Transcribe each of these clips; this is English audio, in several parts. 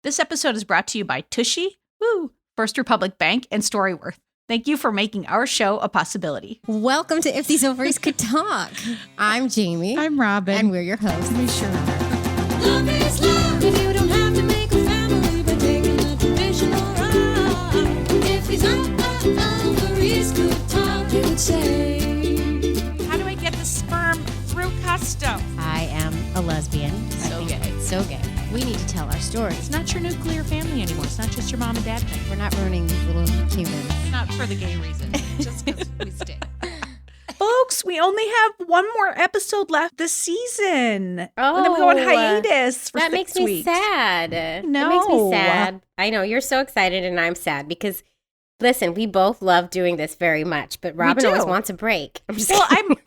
This episode is brought to you by Tushy, First Republic Bank, and Storyworth. Thank you for making our show a possibility. Welcome to If These Ovaries Could Talk. I'm Jamie. I'm Robin. And we're your hosts. We sure are. Love is love if you don't have to make a family by taking a traditional route. If these ovaries could talk, they would say. How do I get the sperm through custom? I am a lesbian. So gay. So gay. We need to tell our stories. It's not your nuclear family anymore. It's not just your mom and dad thing. We're not ruining these little humans. It's not for the gay reason. Just because we stay. Folks, we only have one more episode left this season. And then we go Oh, on hiatus for that 6 makes me weeks. sad. That No. makes me sad. I know, you're so excited and I'm sad because, listen, we both love doing this very much, but Robin do. always wants a break. I'm just Well, kidding.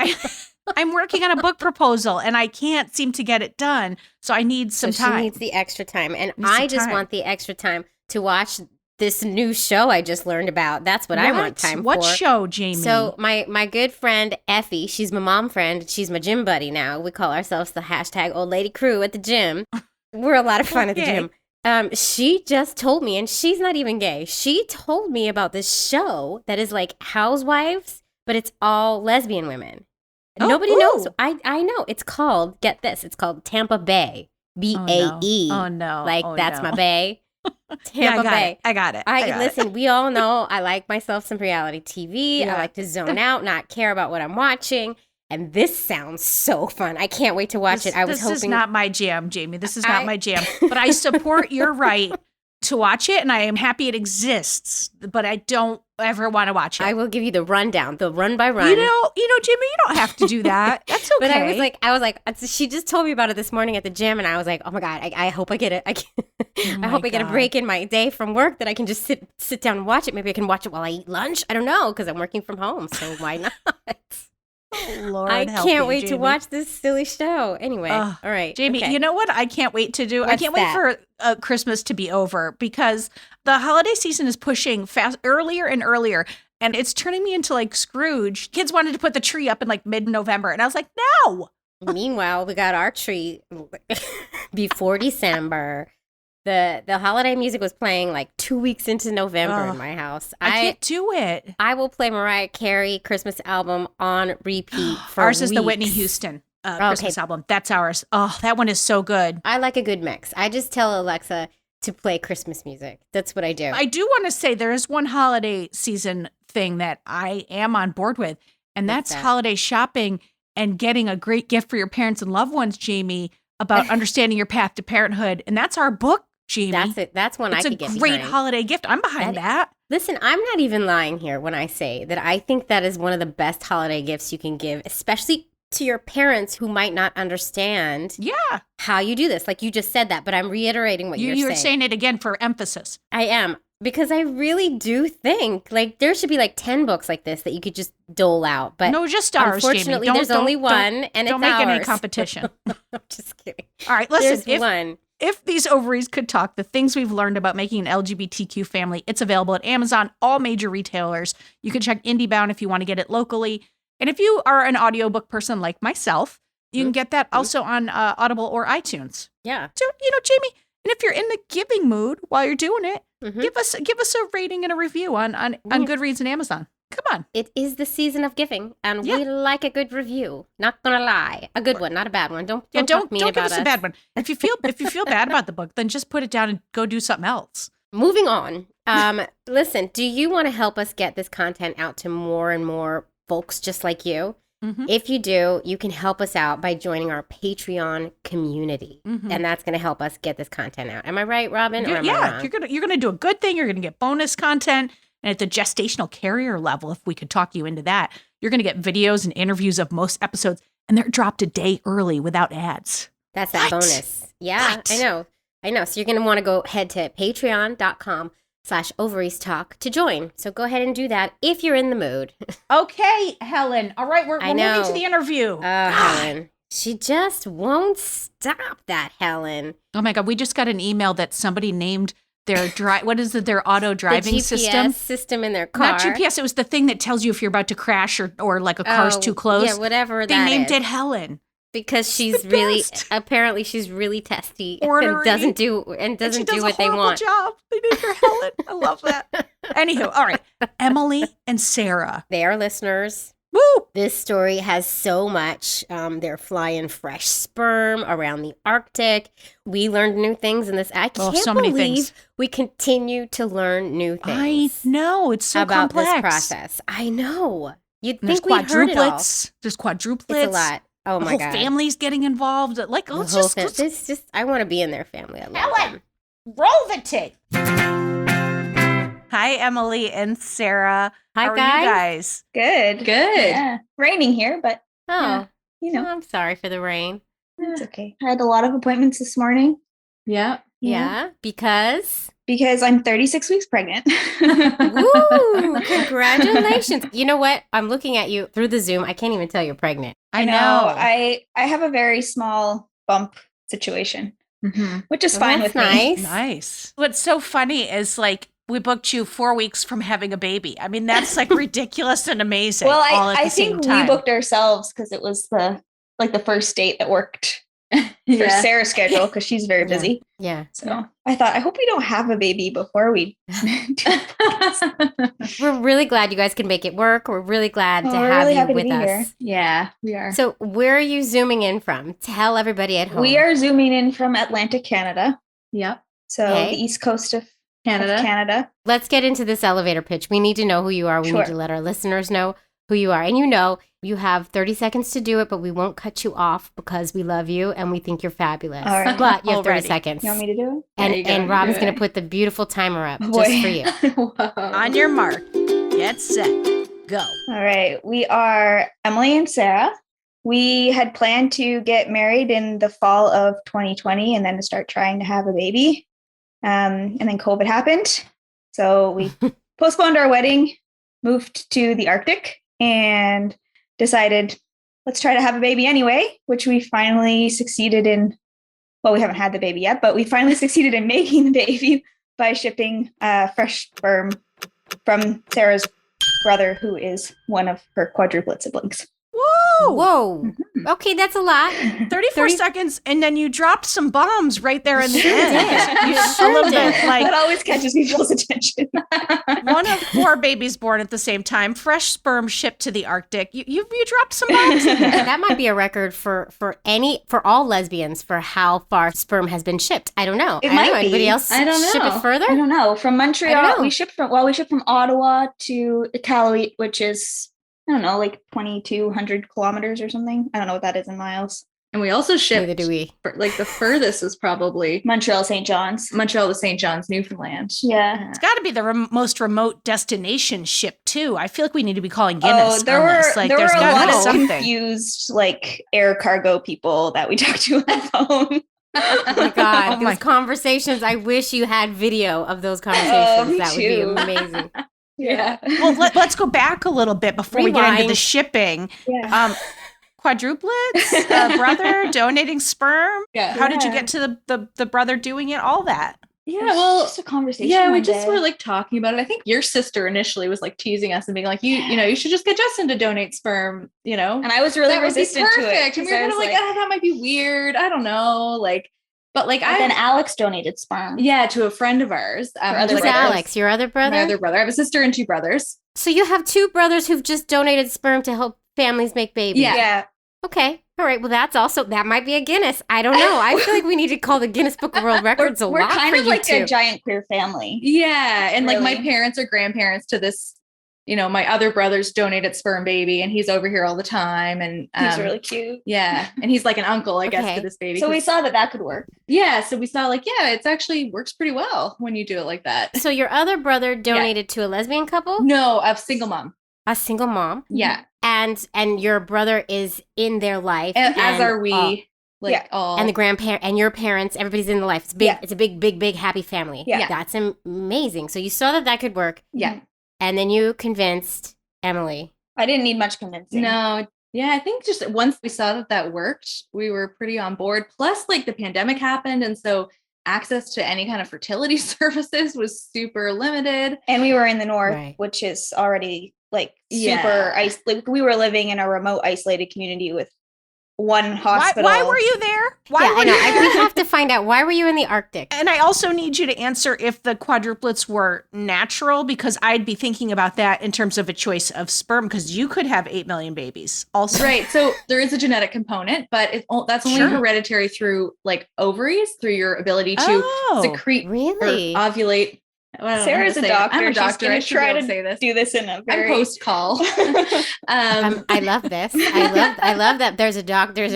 I'm working on a book proposal, and I can't seem to get it done, so I need some So time. She needs the extra time. And Needs some I just time. want the extra time to watch this new show I just learned about. That's what I want time What for. show, Jamie? So my good friend Effie, she's my mom friend. She's my gym buddy now. We call ourselves the hashtag old lady crew at the gym. We're a lot of fun at the Okay. gym. She just told me, and she's not even gay. She told me about this show that is like Housewives, but it's all lesbian women. Oh, Nobody ooh. knows. I know. It's called, get this, it's called Tampa Bay. B-A-E. Oh, no. Like, Oh, that's no. my bay. Yeah, Tampa Bay. I got it. I got Listen, we all know I like myself some reality TV. Yeah. I like to zone out, not care about what I'm watching. And this sounds so fun. I can't wait to watch it. I was This is hoping. not my jam, Jamie. This is not I- my jam. But I support your right to watch it, and I am happy it exists. But I don't ever want to watch it. I will give you the rundown, the run by run. You know, Jamie, you don't have to do that. That's okay. But I was like, she just told me about it this morning at the gym, and I was like, oh my God, I hope I get it. I hope I get a God. break in my day from work that I can just sit down and watch it. Maybe I can watch it while I eat lunch. I don't know, because I'm working from home, so why not? Oh, Lord, I help can't me, wait to Jamie. watch this silly show. Anyway, Ugh. all right. Jamie, okay. you know what I can't wait to do? I What's can't that? wait for Christmas to be over because the holiday season is pushing fast earlier and earlier. And it's turning me into like Scrooge. Kids wanted to put the tree up in like mid-November. And I was like, no. Meanwhile, we got our tree before December. The holiday music was playing like 2 weeks into November Ugh. in my house. I can't do it. I will play Mariah Carey Christmas album on repeat for Ours is the weeks. Whitney Houston Okay. Christmas album. That's ours. Oh, that one is so good. I like a good mix. I just tell Alexa to play Christmas music. That's what I do. I do want to say there is one holiday season thing that I am on board with, and What's that's that? holiday shopping and getting a great gift for your parents and loved ones, Jamie, about understanding your path to parenthood. And that's our book, Jamie. That's it. That's one It's I a could get great behind. holiday gift. I'm behind that. Listen, I'm not even lying here when I say that I think that is one of the best holiday gifts you can give, especially to your parents who might not understand Yeah. how you do this. Like you just said that, but I'm reiterating what You're you're saying it again for emphasis. I am. Because I really do think like there should be like 10 books like this that you could just dole out. But No, just ours, Jamie. unfortunately, Don't- there's don't- only don't- one and Don't it's make any ours. competition. I'm just kidding. All right, listen. There's one. If these ovaries could talk, the things we've learned about making an LGBTQ family, it's available at Amazon, all major retailers. You can check IndieBound if you want to get it locally. And if you are an audiobook person like myself, you can get that also on Audible or iTunes. Yeah. So, Jamie, and if you're in the giving mood while you're doing it, Mhm. give us a rating and a review on Goodreads and Amazon. Come on. It is the season of giving, and Yeah. we like a good review. Not gonna lie, a good one, not a bad one. Don't Yeah, talk mean don't give about us a bad one. If you feel bad about the book, then just put it down and go do something else. Moving on. Listen, do you want to help us get this content out to more and more folks just like you? Mhm. If you do, you can help us out by joining our Patreon community, Mhm. and that's going to help us get this content out. Am I right, Robin? Or am I Yeah, wrong? you're gonna do a good thing. You're gonna get bonus content, and at the gestational carrier level, if we could talk you into that, you're gonna get videos and interviews of most episodes, and they're dropped a day early without ads. That's that What? bonus. Yeah, What? I know. So you're going to want to go head to patreon.com/ovaries talk to join. So go ahead and do that if you're in the mood. Okay, Helen. All right, we're I moving know. to the interview. Oh, Helen. She just won't stop that, Helen. Oh my God, we just got an email that somebody named their their auto driving the GPS system in their car. Not GPS. It was the thing that tells you if you're about to crash or like a car's too close. Yeah, whatever They that named is. it Helen. because she's the really best. apparently she's really testy Ornery. and doesn't do And she does what a they horrible want. job. They named her Helen. I love that. Anywho, all right. Emily and Sara. They are listeners. Woo! This story has so much. They're flying fresh sperm around the Arctic. We learned new things in this. I Oh, can't so many believe things. we continue to learn new I things know. It's so about complex. this process. I know. You'd And there's think we heard it all. quadruplets. There's quadruplets. It's a lot. Oh The my whole god. family's getting involved. Like, The let's whole just, fam- let's this just I want to be in their family. I love Helen! them. roll the tape. Hi, Emily and Sara. Hi How are guys. you guys? Good. Good. Yeah. Raining here, but Oh, Yeah. you know, I'm sorry for the rain. it's okay. I had a lot of appointments this morning. Yeah. Yeah, because Because I'm 36 weeks pregnant. woo, congratulations. You know what? I'm looking at you through the Zoom. I can't even tell you're pregnant. I know. I have a very small bump situation, Mm-hmm. which is Well, fine that's with me. nice. Nice. What's so funny is like we booked you 4 weeks from having a baby. I mean, that's like ridiculous and amazing. Well, all at I the same think time. we booked ourselves because it was the first date that worked for Sarah's schedule because she's very Yeah. busy. Yeah. So I thought, I hope we don't have a baby before we do We're really glad you guys can make it work. We're really glad to Oh, we're have really you happy to with be us. here. Yeah, we are. So, where are you zooming in from? Tell everybody at home. We are zooming in from Atlantic, Canada. Yep. So Okay. the east coast of Canada. Canada. Let's get into this elevator pitch. We need to know who you are. We need Sure. to let our listeners know who you are. And you have 30 seconds to do it, but we won't cut you off because we love you and we think you're fabulous. All right. But you have 30 Already. seconds. You want me to do And, There you go. and Robin's Do going it. to put the beautiful timer up Oh, just boy. for you. Whoa. On your mark, get set, go. it? All right. We are Emily and Sara. We had planned to get married in the fall of 2020 and then to start trying to have a baby. And then COVID happened. So we postponed our wedding, moved to the Arctic, and decided, let's try to have a baby anyway, which we finally succeeded in. Well, we haven't had the baby yet, but we finally succeeded in making the baby by shipping fresh sperm from Sarah's brother, who is one of her quadruplet siblings. Whoa! Whoa. Mm-hmm. Okay, that's a lot. 34 30 seconds, and then you dropped some bombs right there in the Sure end. did. You You a sure little did. bit like That always catches people's attention. one of 4 babies born at the same time, fresh sperm shipped to the Arctic. You dropped some bombs in there. That might be a record for all lesbians for how far sperm has been shipped. I don't know. It I don't might know. be. Anybody else I don't ship know. it further? I don't know. From I don't Montreal, know. we shipped from Ottawa to Iqaluit, which is, I don't know, like 2,200 kilometers or something. I don't know what that is in miles. And we also shipped, Neither do we. like the furthest is probably Montreal, St. John's. Montreal to St. John's, Newfoundland. Yeah. It's got to be the most remote destination ship too. I feel like we need to be calling Guinness there on were this. Like, there there's were a got to lot be of something. confused like air cargo people that we talked to on the phone. Oh my God. Oh those my- conversations. I wish you had video of those conversations. me That would be too. amazing. Yeah. Well, let's go back a little bit before we get into the Rewind. shipping. Yeah. Quadruplets, brother donating sperm. Yeah. How did you Yeah. get to the brother doing it? All that. Yeah, It was well, just a conversation. yeah, we one just day. were like talking about it. I think your sister initially was like teasing us and being like, you should just get Justin to donate sperm, and I was really that would be resistant to it. perfect. And we were kind of like, that might be weird. I don't know. Like, but like But then Alex donated sperm. yeah, to a friend of ours. other Who's like, Alex? Your other brother? My other brother. I have a sister and 2 brothers. So you have 2 brothers who've just donated sperm to help families make babies. Yeah. Yeah. Okay. All right. Well, that might be a Guinness. I don't know. I feel like we need to call the Guinness Book of World Records a We're lot kind for of you like two. a giant queer family. Yeah. And like my Really? parents are grandparents to this, my other brother's donated sperm baby, and he's over here all the time. And He's really cute. yeah. And he's like an uncle, I guess, Okay. to this baby. So we 'cause- saw that could work. yeah. So we saw like, yeah, it's actually works pretty well when you do it like that. So your other brother donated to a lesbian couple, No, a single mom. a single mom, Yeah. and your brother is in their life, And as are we. all- Like Yeah. all. and the grandparent and your parents. Everybody's in the life. It's big. Yeah. It's a big happy family. Yeah. That's amazing. So you saw that could work, yeah. and then you convinced Emily. I didn't need much convincing. No. Yeah. I think just once we saw that worked, we were pretty on board. Plus, like the pandemic happened. And so access to any kind of fertility services was super limited. And we were in the north, Right. which is already like Yeah. super like we were living in a remote, isolated community with one Why, hospital. why were you there? Why yeah, were I know. you there? We have to find out, why were you in the Arctic? And I also need you to answer if the quadruplets were natural, because I'd be thinking about that in terms of a choice of sperm, because you could have 8 million babies also. Right. So there is a genetic component, but that's only Sure. hereditary through like ovaries, through your ability to Oh, secrete really? or ovulate. I don't know how Sarah's to a say it. doctor. I'm a She's doctor. gonna I should try be able to say this. do this in a I'm very post call. I love this. I love that there's an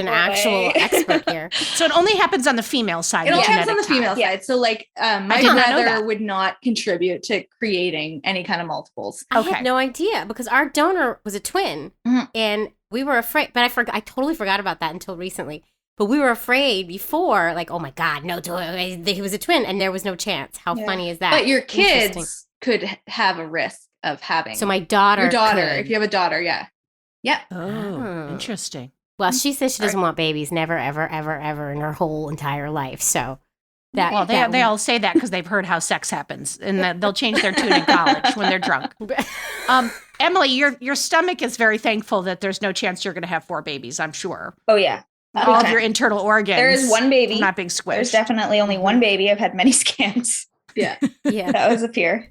actual Boy. expert here. so it only happens on the female side. It the only happens on the genetic female tie. Yeah. side. So like my did not know brother that. would not contribute to creating any kind of multiples. I Okay. had no idea because our donor was a twin, Mhm. and we were afraid. But I totally forgot about that until recently. But we were afraid before, like, oh my God, no, he was a twin, and there was no chance. How Yeah. funny is that? But your Interesting. kids could have a risk of having. So my daughter, your daughter, could. if you have a daughter, yeah. Yep. Oh, Oh. interesting. Well, she says she doesn't want babies, never, ever, ever, ever in her whole entire life. So that Well, that they all say that because they've heard how sex happens, and that they'll change their tune in college when they're drunk. Emily, your stomach is very thankful that there's no chance you're going to have 4 babies. I'm sure Oh yeah. all of your internal organs. There is one baby. are not being squished. There's definitely only one baby. I've had many scans. Yeah. yeah. That was a fear.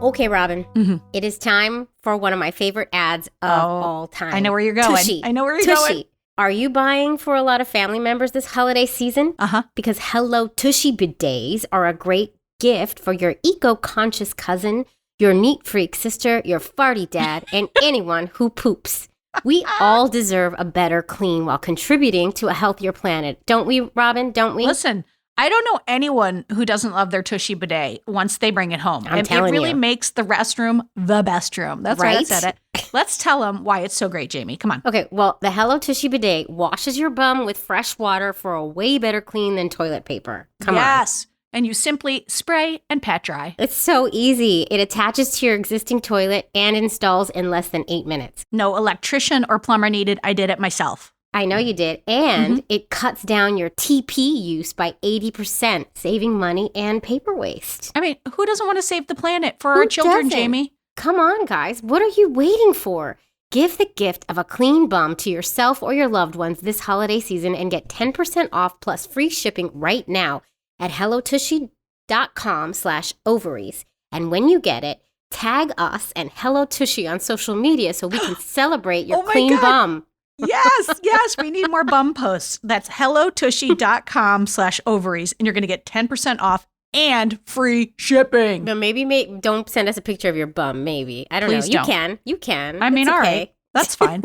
Okay, Robin. Mhm. It is time for one of my favorite ads of all time. I know where you're going. Tushy. I know where you're going. Tushy. Are you buying for a lot of family members this holiday season? Uh-huh. Because Hello Tushy bidets are a great gift for your eco-conscious cousin, your neat freak sister, your farty dad, and anyone who poops. We all deserve a better clean while contributing to a healthier planet. Don't we, Robin? Don't we? Listen, I don't know anyone who doesn't love their Tushy bidet once they bring it home. I'm It telling really you. makes the restroom the best room. That's right. I Right? said it. Let's tell them why it's so great, Jamie. Come on. Okay, well, the Hello Tushy bidet washes your bum with fresh water for a way better clean than toilet paper. Come on. Yes. And you simply spray and pat dry. It's so easy. It attaches to your existing toilet and installs in less than 8 minutes. No electrician or plumber needed. I did it myself. I know you did. And it cuts down your TP use by 80%, saving money and paper waste. I mean, who doesn't want to save the planet for Who our children, doesn't? Jamie? Come on, guys. What are you waiting for? Give the gift of a clean bum to yourself or your loved ones this holiday season and get 10% off plus free shipping right now at hellotushy.com/ovaries. And when you get it, tag us and Hello Tushy on social media so we can celebrate your Oh my clean God. bum. Yes, we need more bum posts. That's hellotushy.com/ovaries, and you're going to get 10% off and free shipping. But maybe don't send us a picture of your bum, maybe. I don't Please know. don't. You can. I mean, It's all okay. right. That's fine.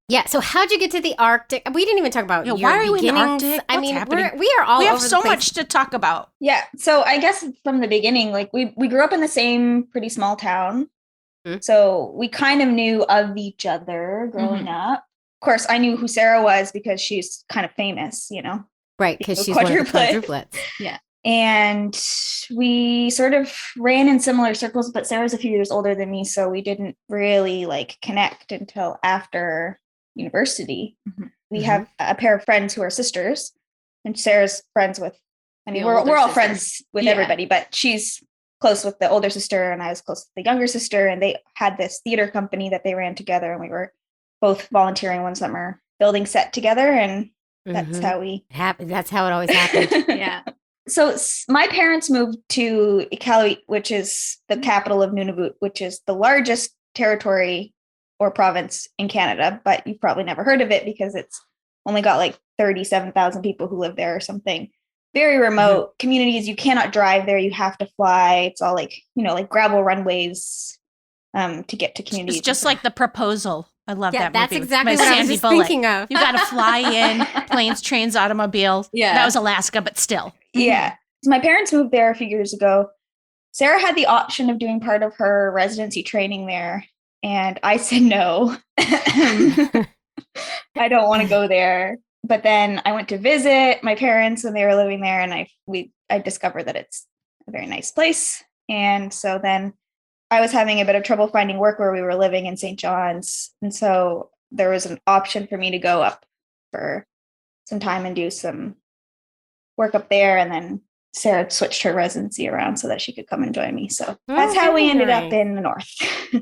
Yeah, so how'd you get to the Arctic? We didn't even talk about Yeah, your why are we in the beginnings. Arctic? I What's mean, happening? we are all we have over so the place. much to talk about. Yeah. So I guess from the beginning, like we grew up in the same pretty small town. Mhm. So we kind of knew of each other growing up. Of course, I knew who Sarah was because she's kind of famous, you know. Right, because the she's one of the quadruplet. quadruplets. And we sort of ran in similar circles, but Sarah's a few years older than me, so we didn't really like connect until after university. Mhm. We Mhm. have a pair of friends who are sisters, and Sarah's friends with, I mean, The we're older all sister. friends with Yeah. everybody, but she's close with the older sister and I was close with the younger sister, and they had this theater company that they ran together, and we were both volunteering one summer building set together, and that's Mhm. how we That's how it always happens. Yeah. So my parents moved to Iqaluit, which is the capital of Nunavut, which is the largest territory or province in Canada, but you've probably never heard of it because it's only got like 37,000 people who live there or something. Very remote communities. You cannot drive there. You have to fly. It's all like, you know, like gravel runways to get to communities. It's just like The Proposal. I love Yeah, that that's movie with exactly my what I was Sandy just Bullock. thinking of. You got to fly in, planes, trains, automobiles. Yeah. That was Alaska, but still. Yeah. So my parents moved there a few years ago. Sarah had the option of doing part of her residency training there, and I said no. I don't want to go there. But then I went to visit my parents when they were living there, and I discovered that it's a very nice place. And so then I was having a bit of trouble finding work where we were living in St. John's, and so there was an option for me to go up for some time and do some work up there, and then Sarah switched her residency around so that she could come and join me. So that's how we ended up in the north.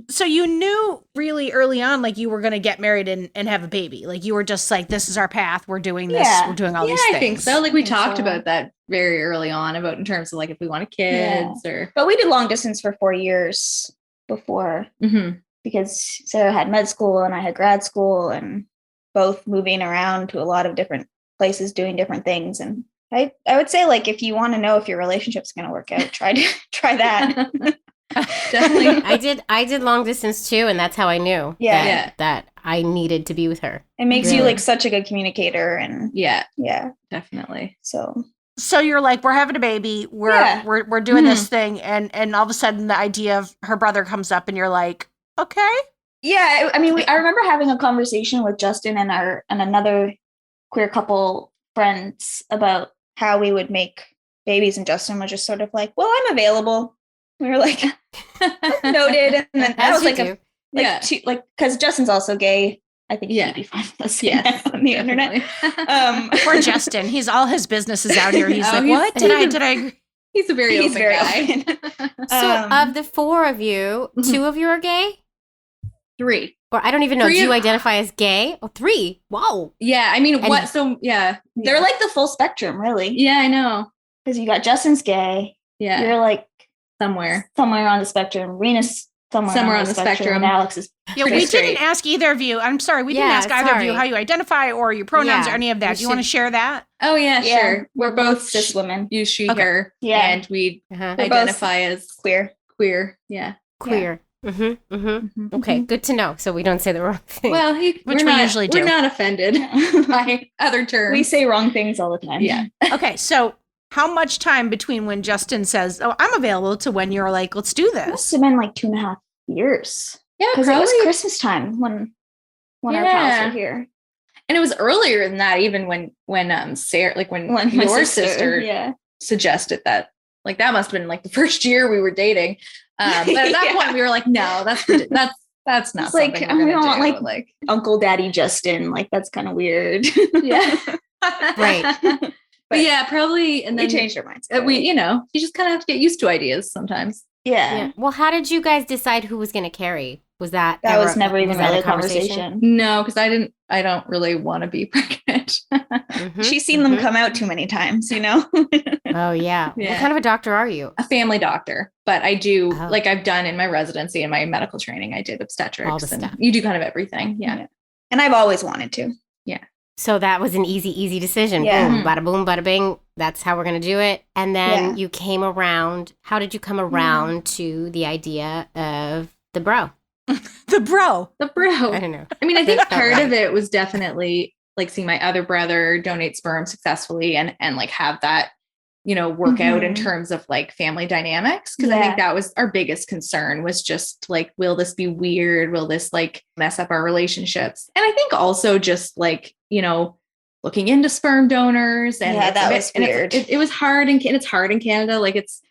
So you knew really early on, like you were going to get married and have a baby. Like you were just like, this is our path. We're doing this. Yeah. We're doing all these I things. think so. Like we think talked so. about that very early on about in terms of like if we wanted kids or. But we did long distance for 4 years before Mhm. because Sarah had med school and I had grad school and both moving around to a lot of different places doing different things. And I would say, like, if you want to know if your relationship's going to work out, try that. Definitely. I did long distance too, and that's how I knew Yeah. that I needed to be with her. It makes you Really? like such a good communicator. And Yeah, yeah, definitely. So you're like, we're having a baby. We're doing this thing. And all of a sudden the idea of her brother comes up and you're like, okay. yeah. I mean, I remember having a conversation with Justin and another queer couple friends about how we would make babies, and Justin was just sort of like, well, I'm available. We were like, noted. And then that As was you like do. because Justin's also gay. I think he'd be fine with us saying that on the internet. Poor Justin. He's all his business is out here. He's Oh, like, he's- what? Did I agree? He's a very He's open very guy. open. So of the four of you, Mhm. two of you are gay? 3. Or I don't even know. Three Do you of- identify as gay? Oh, 3. Wow. Yeah, I mean, And- what? So yeah, They're like the full spectrum, really. yeah, I know. Because you got Justin's gay. Yeah, You're like somewhere. somewhere on the spectrum. Rena's somewhere on the spectrum. And Alex is Yeah, Pretty we straight. didn't ask either of you. I'm sorry. We didn't Yeah, ask either of you sorry. how you identify or your pronouns Yeah, or any of that. we Do you want to should- share that? Oh yeah, Yeah, sure. We're both cis women. use she, Okay. her, Yeah. and we Uh-huh. We're both identify as queer. queer. Yeah. Queer. Mm-hmm. Mm-hmm. Mhm. Okay, good to know. So we don't say the wrong thing. Well, Which we're we not, usually do. We're not offended by other terms. We say wrong things all the time. Yeah. Okay, so how much time between when Justin says, "Oh, I'm available," to when you're like, "Let's do It must this"? have been like 2.5 years. Yeah, Because it was probably. Christmas time when our pals Yeah. were here. And it was earlier than that, even when Sarah, like when My your sister yeah. suggested that. Like that must have been like the first year we were dating. But at that Yeah. point, we were like, no, that's not It's like, something we're we gonna don't do. like- Uncle Daddy Justin, like that's kind of weird. yeah, Right. But yeah, probably. And we then changed our minds. you just kind of have to get used to ideas sometimes. Yeah. Yeah. Well, how did you guys decide who was going to carry? Was that That was never even was that really a conversation. No, because I don't really want to be pregnant. Mhm, She's seen them mhm. come out too many times, you know? Oh yeah. What Yeah. kind of a doctor are you? A family doctor, but I do Oh. like I've done in my residency and my medical training. I did obstetrics. All the and stuff. You do kind of everything. Yeah. And I've always wanted to. So that was an easy decision. Yeah. Boom, bada bing. That's how we're going to do it. And then Yeah. you came around. How did you come around to the idea of the bro? The bro. The bro. I don't know. I mean, I think That felt part right. of it was definitely like seeing my other brother donate sperm successfully and like have that, work out in Mhm. terms of like family dynamics. Cause I Yeah. think that was our biggest concern was just like, will this be weird? Will this like mess up our relationships? And I think also just like, looking into sperm donors and Yeah, it's that a bit- was and it's- weird. It was hard and it's hard in Canada. Like it's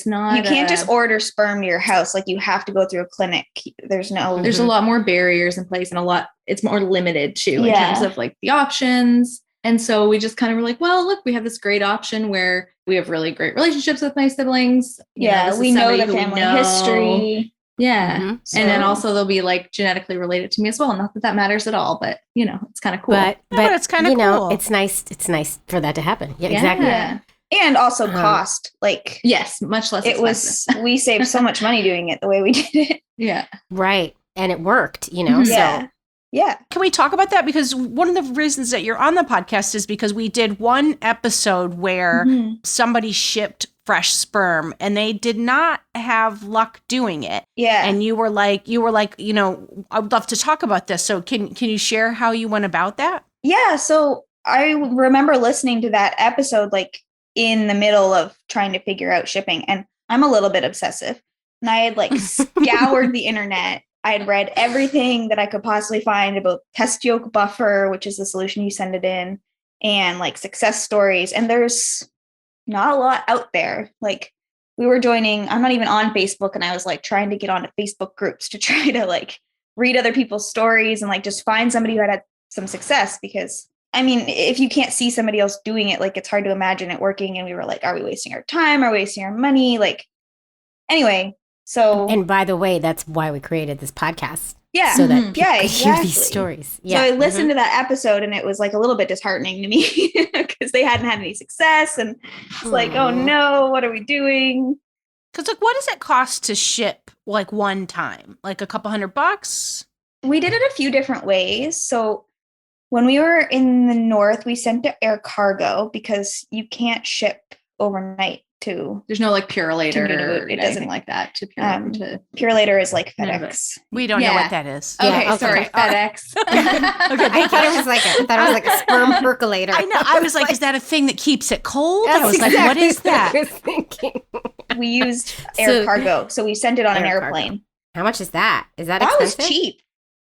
not, You can't just order sperm to your house. Like you have to go through a clinic. There's no. there's a lot more barriers in place and it's more limited too in Yeah. terms of like the options. And so we just kind of were like, well, look, we have this great option where we have really great relationships with my siblings. Yeah, we know the family history. Yeah. Mhm. And then So- also they'll be like genetically related to me as well. Not that that matters at all, but it's kind of cool. But but it's kinda cool. It's nice for that to happen. Yeah, exactly. Yeah. And also Uh-huh. cost. Like Yes, much less it expensive. was, we saved so much money doing it the way we did it. Yeah. Right. And it worked, Mhm. So Yeah. Yeah. Can we talk about that? Because one of the reasons that you're on the podcast is because we did one episode where Mhm. somebody shipped fresh sperm and they did not have luck doing it. Yeah. And you were like, I would love to talk about this. So can you share how you went about that? Yeah, so I remember listening to that episode like in the middle of trying to figure out shipping, and I'm a little bit obsessive. And I had like scoured the internet. I had read everything that I could possibly find about test yolk buffer, which is the solution you send it in, and like success stories. And there's not a lot out there. Like we were joining, I'm not even on Facebook, and I was like trying to get onto Facebook groups to try to like read other people's stories and like just find somebody who had some success, because I mean, if you can't see somebody else doing it, like it's hard to imagine it working. And we were like, are we wasting our time? Are we wasting our money? Like, anyway, so. And by the way, that's why we created this podcast. Yeah. So that Mhm. people Yeah, could hear these exactly. stories. So I listened to that episode and it was like a little bit disheartening to me because they hadn't had any success. And it's like, oh Aw. no, what are we doing? Because like, what does it cost to ship like one time? Like a couple $100? We did it a few different ways. So when we were in the north, we sent to air cargo because you can't ship overnight to There's no like Purelator To Nunavut, or it anything doesn't- like that to Pure Later is like Nunavut. FedEx. We don't know Yeah. what that is. Yeah, Okay, okay. sorry, FedEx. I thought it was like a sperm percolator. I know. I was like, is that a thing that keeps it cold? I That's was like, what exactly is that? I was thinking. We used air So- cargo. So we sent it on an Air cargo. airplane. How much is that? Is that That was expensive? cheap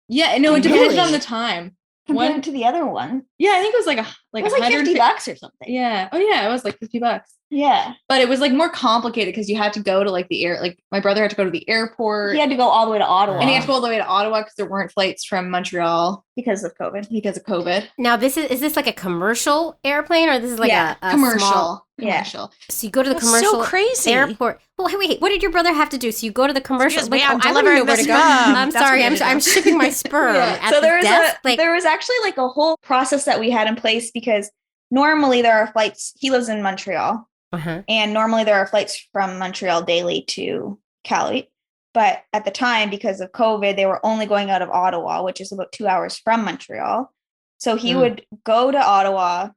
Yeah, no, it depended Really? on the time. compared One- to the other one. Yeah, I think it was like It was like 150 $50 or something. Yeah. Oh yeah, it was like $50. Yeah. But it was like more complicated because you had to go to like the air. Like my brother had to go to the airport, He had to go all the way to Ottawa and he had to go all the way to Ottawa because there weren't flights from Montreal because of COVID. because of COVID. Now, is this like a commercial airplane or this is like Yeah, a Commercial, small- Yeah. commercial. So you go to the That's commercial so crazy. airport. Well, wait, what did your brother have to do? So you go to the commercial. Excuse me, I'm I wouldn't delivering know where the to go. sperm. I'm That's sorry, what you I'm do. shipping my sperm Yeah. at So the there desk. there was actually like a whole process that we had in place because normally there are flights. He lives in Montreal, Uh-huh. and normally there are flights from Montreal daily to Cali. But at the time, because of COVID, they were only going out of Ottawa, which is about 2 hours from Montreal. So he Mm. would go to Ottawa,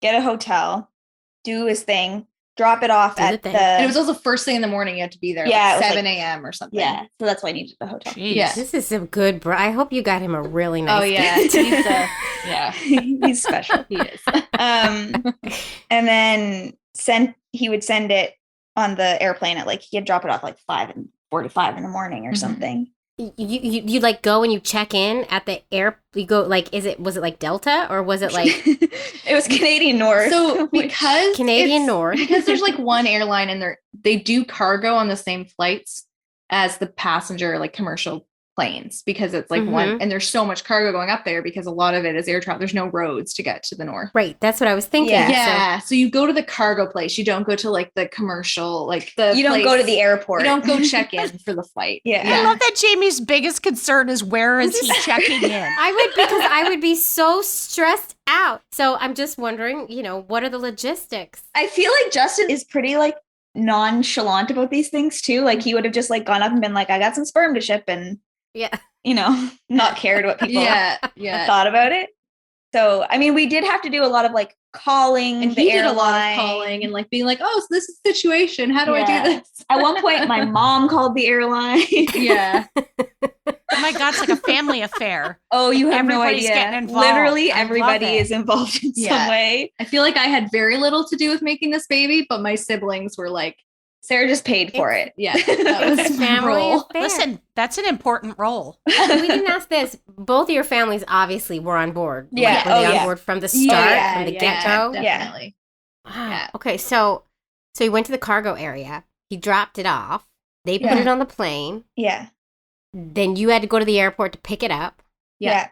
get a hotel, do his thing, drop it off Do the at thing. the. And it was also first thing in the morning. You had to be there. Yeah, like it was 7 like- a.m. or something. yeah, so that's why I needed the hotel. Jeez. Yeah. This is a good bro. I hope you got him a really nice Oh yeah. gift. He's, yeah. He's special. He is. And then he would send it on the airplane at like he'd drop it off like 5:45 in the morning or Mhm. something. You like go and you check in at the air. You go like, was it like Delta or was it like It was Canadian North. So which- because Canadian it's- North? because there's like one airline and they do cargo on the same flights as the passenger like commercial planes because it's like one and there's so much cargo going up there because a lot of it is air travel. There's no roads to get to the north. Right, that's what I was thinking. Yeah. Yeah. So you go to the cargo place. You don't go to like the commercial, like the you don't go to the airport. You don't go check in for the flight. Yeah. I love that Jamie's biggest concern is where is he checking in? I would be so stressed out. So I'm just wondering, what are the logistics? I feel like Justin is pretty like nonchalant about these things too. Like he would have just like gone up and been like, I got some sperm to ship and Yeah. not cared what people Yeah. Yeah. thought about it. So I mean, we did have to do a lot of like calling And the he airline. did a lot of calling and like being like, oh, so this is the situation. How do I Yeah. do this? At one point, my mom called the airline. Yeah. Oh my God, it's like a family affair. Oh, you have no Everybody's idea. getting involved. Literally, I love everybody it. is involved in Yeah. some way. I feel like I had very little to do with making this baby, but my siblings were like, Sarah just paid for it. yeah, that was It's a my family role. affair. Listen, that's an important role. we didn't ask this. Both of your families obviously were on board. Yeah. Like, were they Oh, on yeah. board from the start, yeah, from the yeah, get-go? Yeah. Definitely. Wow. Yeah. Okay, so he went to the cargo area. He dropped it off. They put Yeah. it on the plane. Yeah. Then you had to go to the airport to pick it up. Yeah.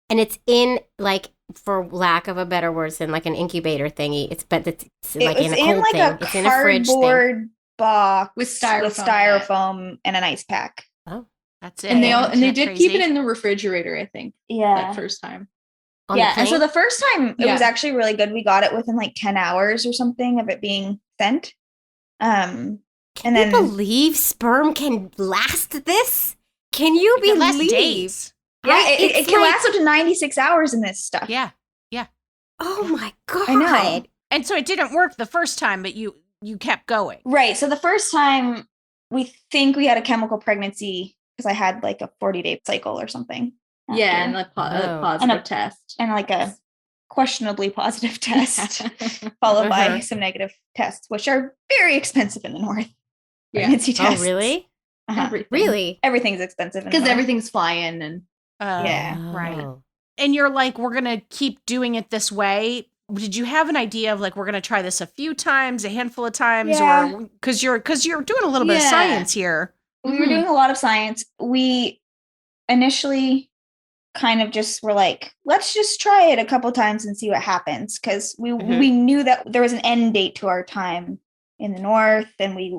And it's in, like, for lack of a better word, in like an incubator thingy. It's like It in was a in cold like thing. a It's in a fridge thing. cardboard box With styrofoam with in it. styrofoam and an ice pack. That's it. And they Isn't they it did keep it crazy? in the refrigerator, I think, Yeah. that first time. On the Yeah. And so plane? the first time it was Yeah. actually really good. We got it within like 10 hours or something of it being sent. Can and you then believe sperm can last this? Can you It can last believe? days. yeah, it It's can like- last up to 96 hours in this stuff. Yeah. Oh my god! I know. And so it didn't work the first time, but you kept going. Right. So the first time we think we had a chemical pregnancy because I had like a 40-day cycle or something. Yeah, after. and a Oh. positive And a- test. and like a questionably positive test followed by Uh-huh. some negative tests, which are very expensive in the north. Yeah. Pregnancy Oh tests. really? Uh-huh. Everything. Really? Everything's expensive in the Because north. everything's flying and Yeah. Right. Oh. And you're like, we're going to keep doing it this way. Did you have an idea of like, we're going to try this a few times, a handful of times, Yeah. or because you're doing a little bit of Yeah. science here. We were doing a lot of science. We initially kind of just were like, let's just try it a couple times and see what happens. Because we knew that there was an end date to our time in the north, and we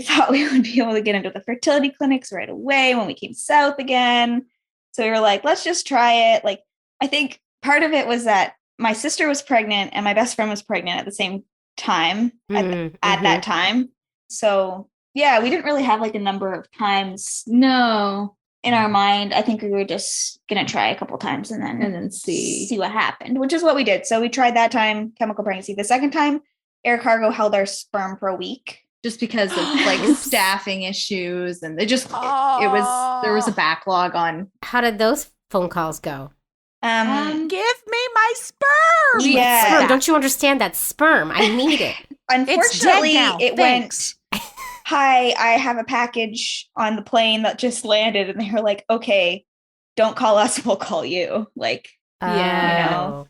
thought we would be able to get into the fertility clinics right away when we came south again. So we were like, let's just try it. Like, I think part of it was that my sister was pregnant and my best friend was pregnant at the same time at that time. So yeah, we didn't really have like a number of times No. in our mind. I think we were just gonna try a couple times and then see what happened, which is what we did. So we tried that time, chemical pregnancy. The second time, air cargo held our sperm for a week. Just because of like staffing issues, and it just it was there was a backlog on. How did those phone calls go? Give me my sperm. Yeah. Sperm. Don't you understand that sperm? I need it. Unfortunately, now. it Thanks. went, hi, I have a package on the plane that just landed. And they were like, okay, don't call us, we'll call you. Like, Yeah. you know,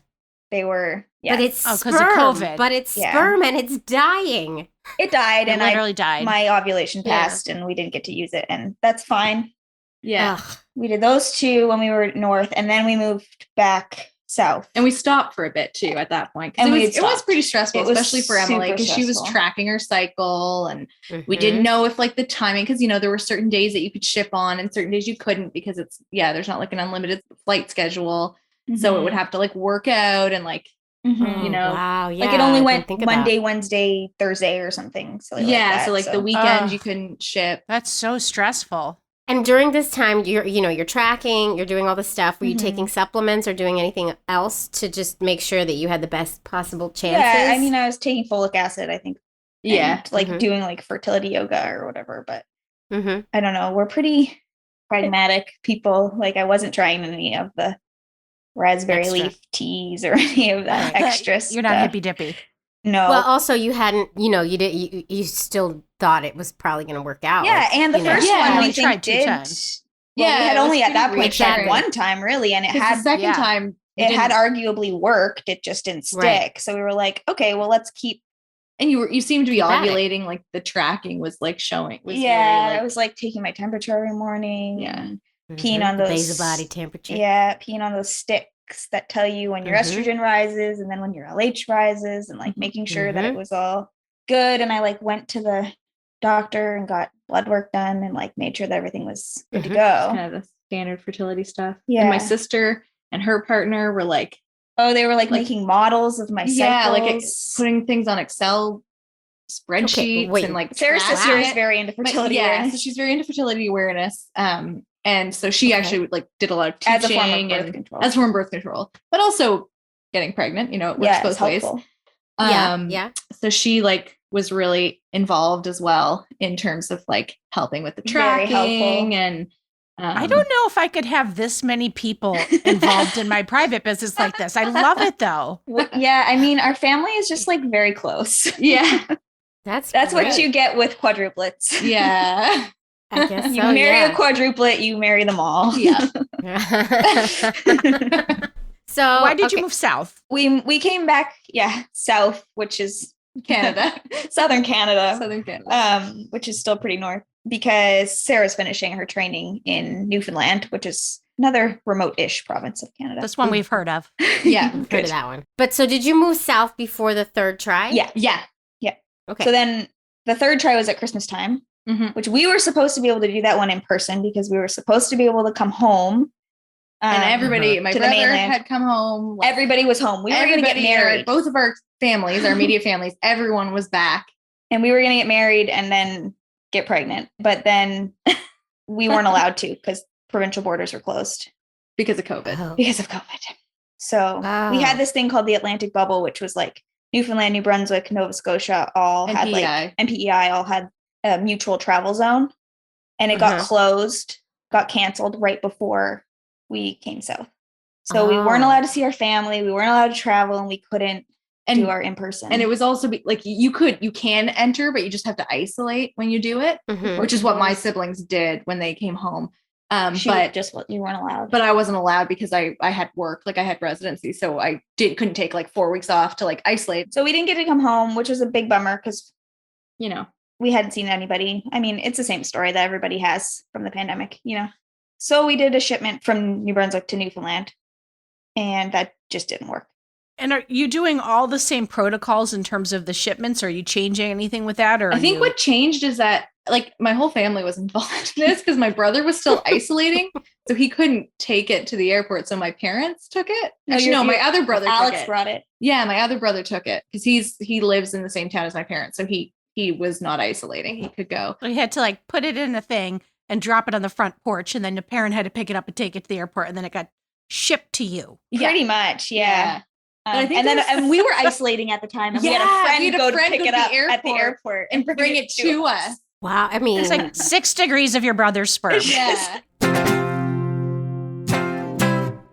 they were, But it's Oh, 'cause sperm. of COVID. But it's Yeah. sperm and it's dying. it died, It and literally died. my ovulation Yeah. passed, and we didn't get to use it. And that's fine. Yeah. Ugh. We did those two when we were north, and then we moved back south. And we stopped for a bit too at that point. 'Cause And it was pretty stressful, It was especially for Emily, super because she was stressful. tracking her cycle, and we didn't know if like the timing, because there were certain days that you could ship on and certain days you couldn't, because there's not like an unlimited flight schedule. So it would have to like work out and like Mhm. Wow. Yeah. Like it only I went didn't think about- Monday, Wednesday, Thursday, or something. So so like the weekend Ugh. you couldn't ship. That's so stressful. And during this time, you're tracking, you're doing all this stuff. Were you Mhm. taking supplements or doing anything else to just make sure that you had the best possible chances? Yeah, I mean, I was taking folic acid, I think. Yeah. and, like Mhm. doing like fertility yoga or whatever. But Mm-hmm. I don't know. We're pretty pragmatic people. Like I wasn't trying any of the raspberry Extra. leaf teas or any of that extra stuff. You're not hippy dippy. No. Well, also you hadn't, you still thought it was probably going to work out. yeah, like, and the you know. first Yeah, one we we tried think 2 did. times. Well, Yeah, we had it was only at that pretty point tried reassuring. one time really, and it 'Cause had the second yeah. time it had didn't- arguably worked. It just didn't stick. Right. So we were like, okay, well, let's keep. and you seemed to be Keep at it. ovulating, like the tracking was like showing. Was Yeah, very, I was like taking my temperature every morning. Yeah. and peeing on the those basal body temperature. Yeah, peeing on those sticks that tell you when your Mhm. estrogen rises and then when your LH rises, and like making sure that it Mhm. was all good. And I like went to the doctor and got blood work done and like made sure that everything was good to Mhm. go. kind of the standard fertility stuff. Yeah. And my sister and her partner were like, Oh, they were like making models of my cycles. like putting things on Excel spreadsheets wait. and like Sarah's tracking sister is it. very into But fertility. yeah, so awareness she's very into fertility awareness. And so she Okay. actually like did a lot of teaching as a form of birth and control. as a form of birth control, but also getting pregnant. It works yeah, both it's ways. helpful. Yeah. So she like was really involved as well in terms of like helping with the Very helpful. tracking and. I don't know if I could have this many people involved in my private business like this. I love it though. Yeah, I mean, our family is just like very close. Yeah, That's That's what great. you get with quadruplets. yeah, I guess You so, marry yeah. a quadruplet, you marry them all. yeah. So Why did you okay. move south? We came back, south, which is Canada, southern Canada, Southern Canada. which is still pretty north, because Sarah's finishing her training in Newfoundland, which is another remote-ish province of Canada. This one we've heard of. Yeah, I've heard good. of that one. But so did you move south before the third try? Yeah. Yeah. Okay. So then the third try was at Christmas time, Mhm. which we were supposed to be able to do that one in person because we were supposed to be able to come home. And everybody, my to the brother mainland. had come home. like, Everybody was home. We were going to get everybody, married. both of our families, our immediate families, everyone was back. And we were going to get married and then get pregnant. But then we weren't allowed to because provincial borders were closed Because of COVID. Oh. because of COVID. So we Oh. had this thing called the Atlantic Bubble, which was like Newfoundland, New Brunswick, Nova Scotia all had like NPEI. MPEI all had a mutual travel zone. And it got Uh-huh. closed, got canceled right before we came south. So we weren't Oh. allowed to see our family. We weren't allowed to travel, and we couldn't do our in person. And it was also like you can enter, but you just have to isolate when you do it, Mhm. which is what my siblings did when they came home. But you weren't allowed. but I wasn't allowed because I had work, like I had residency, so I couldn't take like 4 weeks off to like isolate. So we didn't get to come home, which was a big bummer because You know, we hadn't seen anybody. I mean, it's the same story that everybody has from the pandemic, So we did a shipment from New Brunswick to Newfoundland, and that just didn't work. And are you doing all the same protocols in terms of the shipments? Are you changing anything with that? Or I think what changed is that like my whole family was involved in this because my brother was still isolating. So he couldn't take it to the airport. So my parents took it. Actually, no, my other brother Alex took it. brought it. Yeah, my other brother took it because he lives in the same town as my parents. So he was not isolating. He could go. you had to like put it in a thing and drop it on the front porch, and then the parent had to pick it up and take it to the airport, and then it got shipped to you. Pretty much, yeah. But I think and then there's- and we were isolating at the time, and we had a friend go to pick it up at the airport and bring it to us. Wow. I mean, It's like 6 degrees of your brother's sperm. Yeah.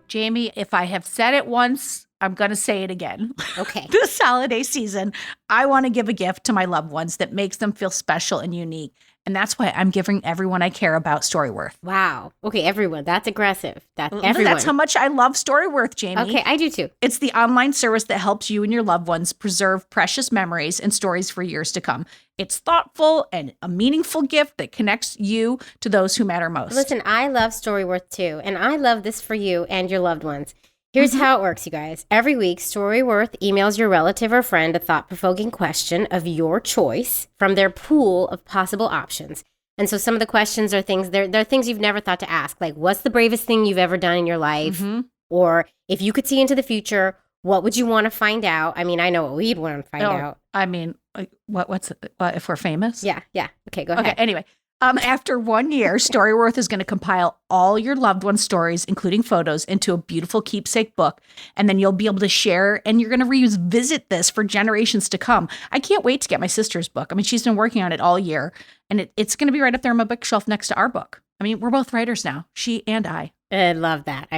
Jamie, if I have said it once, I'm going to say it again. okay. This holiday season, I want to give a gift to my loved ones that makes them feel special and unique. And that's why I'm giving everyone I care about Storyworth. Wow. Okay, everyone. That's aggressive. That's everyone. That's how much I love Storyworth, Jamie. Okay, I do too. It's the online service that helps you and your loved ones preserve precious memories and stories for years to come. It's thoughtful and a meaningful gift that connects you to those who matter most. Listen, I love Storyworth too, and I love this for you and your loved ones. Here's how it works, you guys. Every week, Storyworth emails your relative or friend a thought-provoking question of your choice from their pool of possible options. And so some of the questions are things, they're things you've never thought to ask, like what's the bravest thing you've ever done in your life? Or if you could see into the future, what would you want to find out? I mean, I know what we'd want to find out. I mean, like, what's if we're famous? Yeah. Okay, go ahead. Okay, anyway. After 1 year, Storyworth is going to compile all your loved ones' stories, including photos, into a beautiful keepsake book. And then you'll be able to share, and you're going to revisit this for generations to come. I can't wait to get my sister's book. I mean, she's been working on it all year, and it's going to be right up there on my bookshelf next to our book. I mean, we're both writers now, she and I. I love that.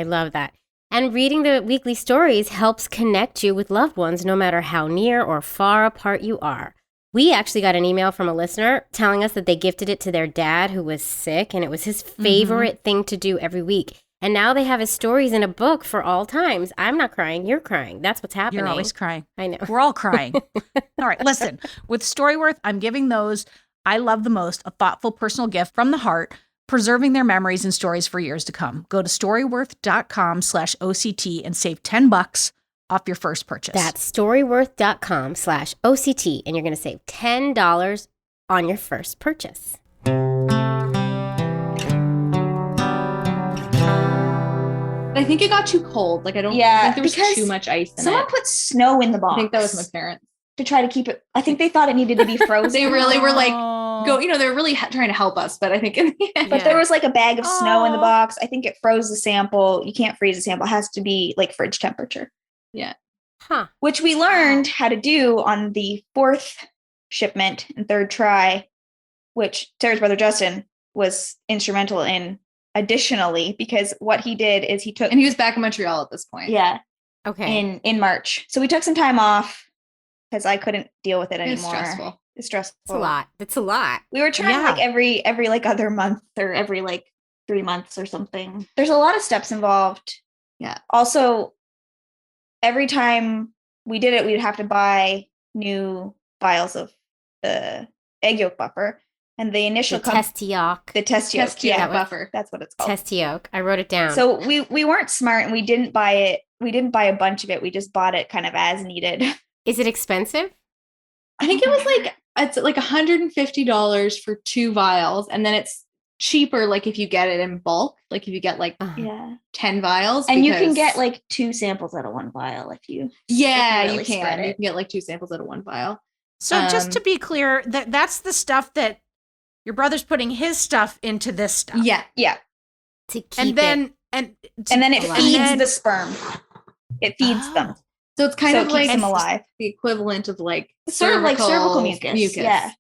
And reading the weekly stories helps connect you with loved ones no matter how near or far apart you are. We actually got an email from a listener telling us that they gifted it to their dad who was sick, and it was his favorite thing to do every week. And now they have his stories in a book for all times. I'm not crying. You're crying. That's what's happening. You're always crying. I know. We're all crying. All right, listen. With Storyworth, I'm giving those I love the most a thoughtful personal gift from the heart, preserving their memories and stories for years to come. Go to storyworth.com/OCT and save $10 off your first purchase. That's storyworth.com/OCT, and you're going to save $10 on your first purchase. I think it got too cold. Like I don't think there was because too much ice in someone it. put snow in the box. I think that was my parents. to try to keep it. I think they thought it needed to be frozen. They really were like, Oh. go, they were really trying to help us, but I think in the end, But there was like a bag of snow in the Oh. box. I think it froze the sample. You can't freeze a sample. It has to be like fridge temperature, Huh. which we learned how to do on the 4th shipment and 3rd try, which Sarah's brother Justin was instrumental in additionally, because what he did is he took, and he was back in Montreal at this point. Okay. in March. So we took some time off because I couldn't deal with it It was anymore. stressful. It's stressful. It's a lot. It's a lot. We were trying Yeah. like every like other month or every like 3 months or something. There's a lot of steps involved. Yeah. Also, every time we did it, we'd have to buy new vials of the egg yolk buffer. And the initial The test yolk. the test yolk. Test yolk Yeah, buffer. that's what it's called. Test yolk. I wrote it down. So we weren't smart and we didn't buy it. We didn't buy a bunch of it. We just bought it kind of as needed. Is it expensive? I think it was like, it's like $150 for 2 vials. And then it's cheaper, like if you get it in bulk, like if you get like Yeah. 10 vials. And you can because- get like 2 samples out of 1 vial if you yeah, really you spread can. it. You can get like 2 samples out of 1 vial. So just to be clear, that's the stuff that your brother's putting his stuff into this stuff. Yeah. Yeah. To keep And then And then it alive. feeds And then- the sperm. It feeds them. So it's kind So of it keeps like them alive. the equivalent of like It's sort of like cervical mucus. Yeah.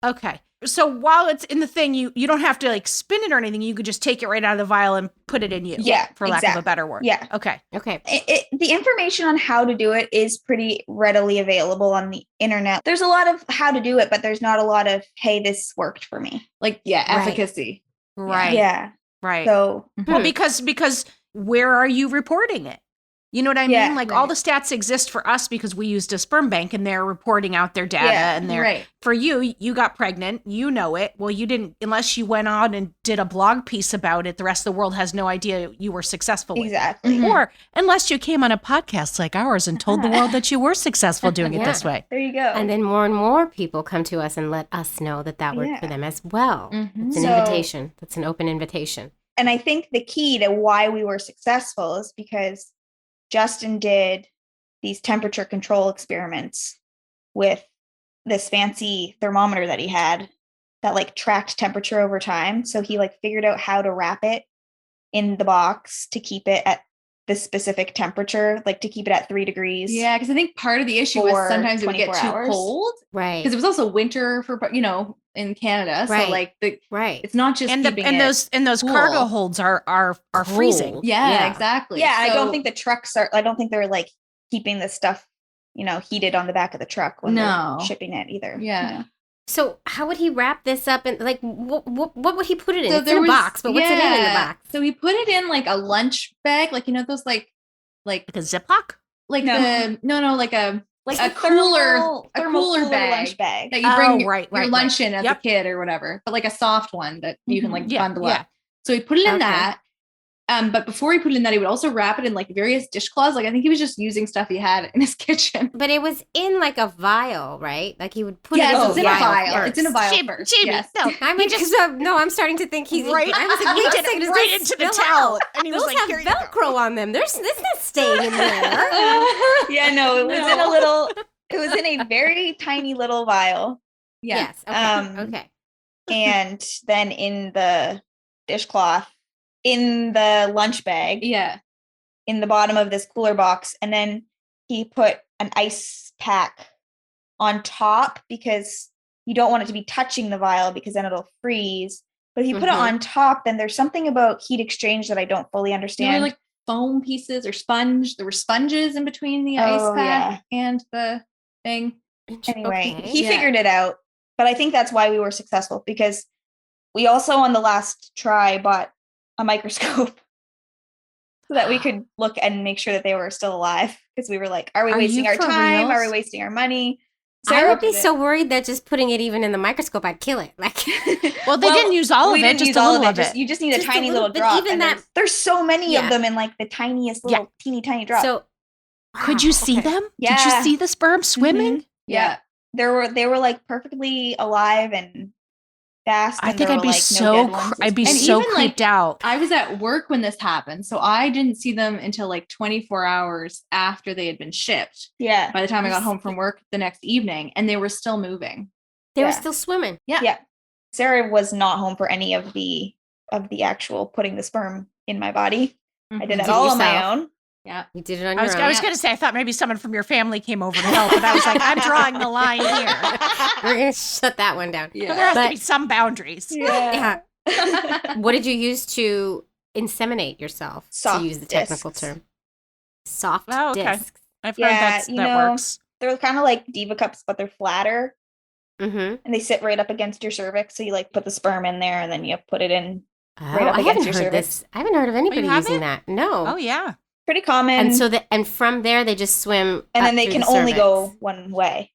Okay. So while it's in the thing, you don't have to like spin it or anything. You could just take it right out of the vial and put it in you. Yeah, For lack of a exactly. better word. Yeah. Okay. Okay. The information on how to do it is pretty readily available on the internet. There's a lot of how to do it, but there's not a lot of, hey, this worked for me. like, Right. efficacy. Right. Yeah. Right. So Well, because where are you reporting it? You know what I Yeah, mean? Like all the stats exist for us because we used a sperm bank and they're reporting out their data Yeah, and they're right. for you got pregnant, you know it. Well, you didn't unless you went on and did a blog piece about it. The rest of the world has no idea you were successful with it. Exactly. Mhm. Or unless you came on a podcast like ours and told the world that you were successful doing it this way. There you go. And then more and more people come to us and let us know that worked for Yeah. them as well. Mhm. It's an So- invitation. That's an open invitation. And I think the key to why we were successful is because Justin did these temperature control experiments with this fancy thermometer that he had that like tracked temperature over time. So he like figured out how to wrap it in the box to keep it at the specific temperature, like to keep it at 3 degrees. Yeah, because I think part of the issue was For sometimes it would get 24 too hours. cold Right. because it was also winter for in Canada. Right. So like Right. it's not just And keeping and it those cool. cargo holds are freezing. Cold. Yeah, Yeah. exactly. Yeah, and I So- don't think the trucks are, I don't think they're like keeping the stuff, heated on the back of the truck when No. they're shipping it either. Yeah. So how would he wrap this up? And like, what would he put it in? So It's there in a was- box, but what's it in the yeah. box? So he put it in like a lunch bag, like those like Like a Ziploc? like No. like a Like a a cooler thermal bag lunch bag. that you bring Oh, right, your right, lunch right. in as Yep. a kid or whatever, but like a soft one that you can like Yeah, bundle yeah. up. So he put it in Okay. that. But before he put it in that, he would also wrap it in like various dishcloths. Like I think he was just using stuff he had in his kitchen. But it was in like a vial, right? Like he would put Yes, it in it's in a vial. first. It's in a vial Jamie, first. Jamie, Yes. no. I mean, no, I'm starting to think he's Right. I was like, He wait a did second, it does right this into the spill towel. out? And he was Those like, have "Here you go." Velcro on them. There's not staying in there. Yeah, no, it was in a very tiny little vial. Yeah. Yes. Okay. Um, Okay. And then in the dishcloth, in the lunch bag, Yeah. in the bottom of this cooler box. And then he put an ice pack on top because you don't want it to be touching the vial because then it'll freeze. But if you put it Mhm. on top, then there's something about heat exchange that I don't fully There understand. were like foam pieces or sponge. There were sponges in between the ice Oh, pack and the thing. Anyway, Okay. he Yeah. figured it out. But I think that's why we were successful because we also on the last try bought a microscope so that we could look and make sure that they were still alive because we were like, are we Are wasting you our for time? Are we reals? wasting our money? I would be did it. so worried that just putting it even in the microscope, I'd kill it. Like, Well, they didn't use all we of it, didn't just use a all little of of it. it. Just, you just need a Just a tiny little little bit, drop. even and that- there's so many Yeah. of them in like the tiniest Yeah. little teeny tiny drop. so Could you wow, see okay. them? Did Yeah. you see the sperm swimming? Yeah. they were like perfectly alive and fast. I and think there I'd were, be like, no so dead ones. I'd be And so even, like, creeped out. I was at work when this happened, so I didn't see them until like 24 hours after they had been shipped. Yeah. By the time I got home from work the next evening, and they were still moving. They were Yeah. still swimming. Yeah. Sarah was not home for any of the actual putting the sperm in my body. I Mhm. did that did it all on my yourself. own. Yeah. You did it on I was your own. going to say, I thought maybe someone from your family came over to help, and I was like, I'm drawing the line here. We're gonna shut that one down. There has to But- be some boundaries. Yeah. What did you use to inseminate yourself? Soft to use the technical discs. term. Soft Oh, okay. discs. I've Yeah, heard you that know, works. They're kind of like diva cups, but they're flatter Mm-hmm. and they sit right up against your cervix. So you like put the sperm in there and then you put it in. Right up I against haven't your heard cervix. this. I haven't heard of anybody using haven't? that. No. Oh, yeah. Pretty common. And so and from there they just swim. and up then they through can the only cervix. go one way.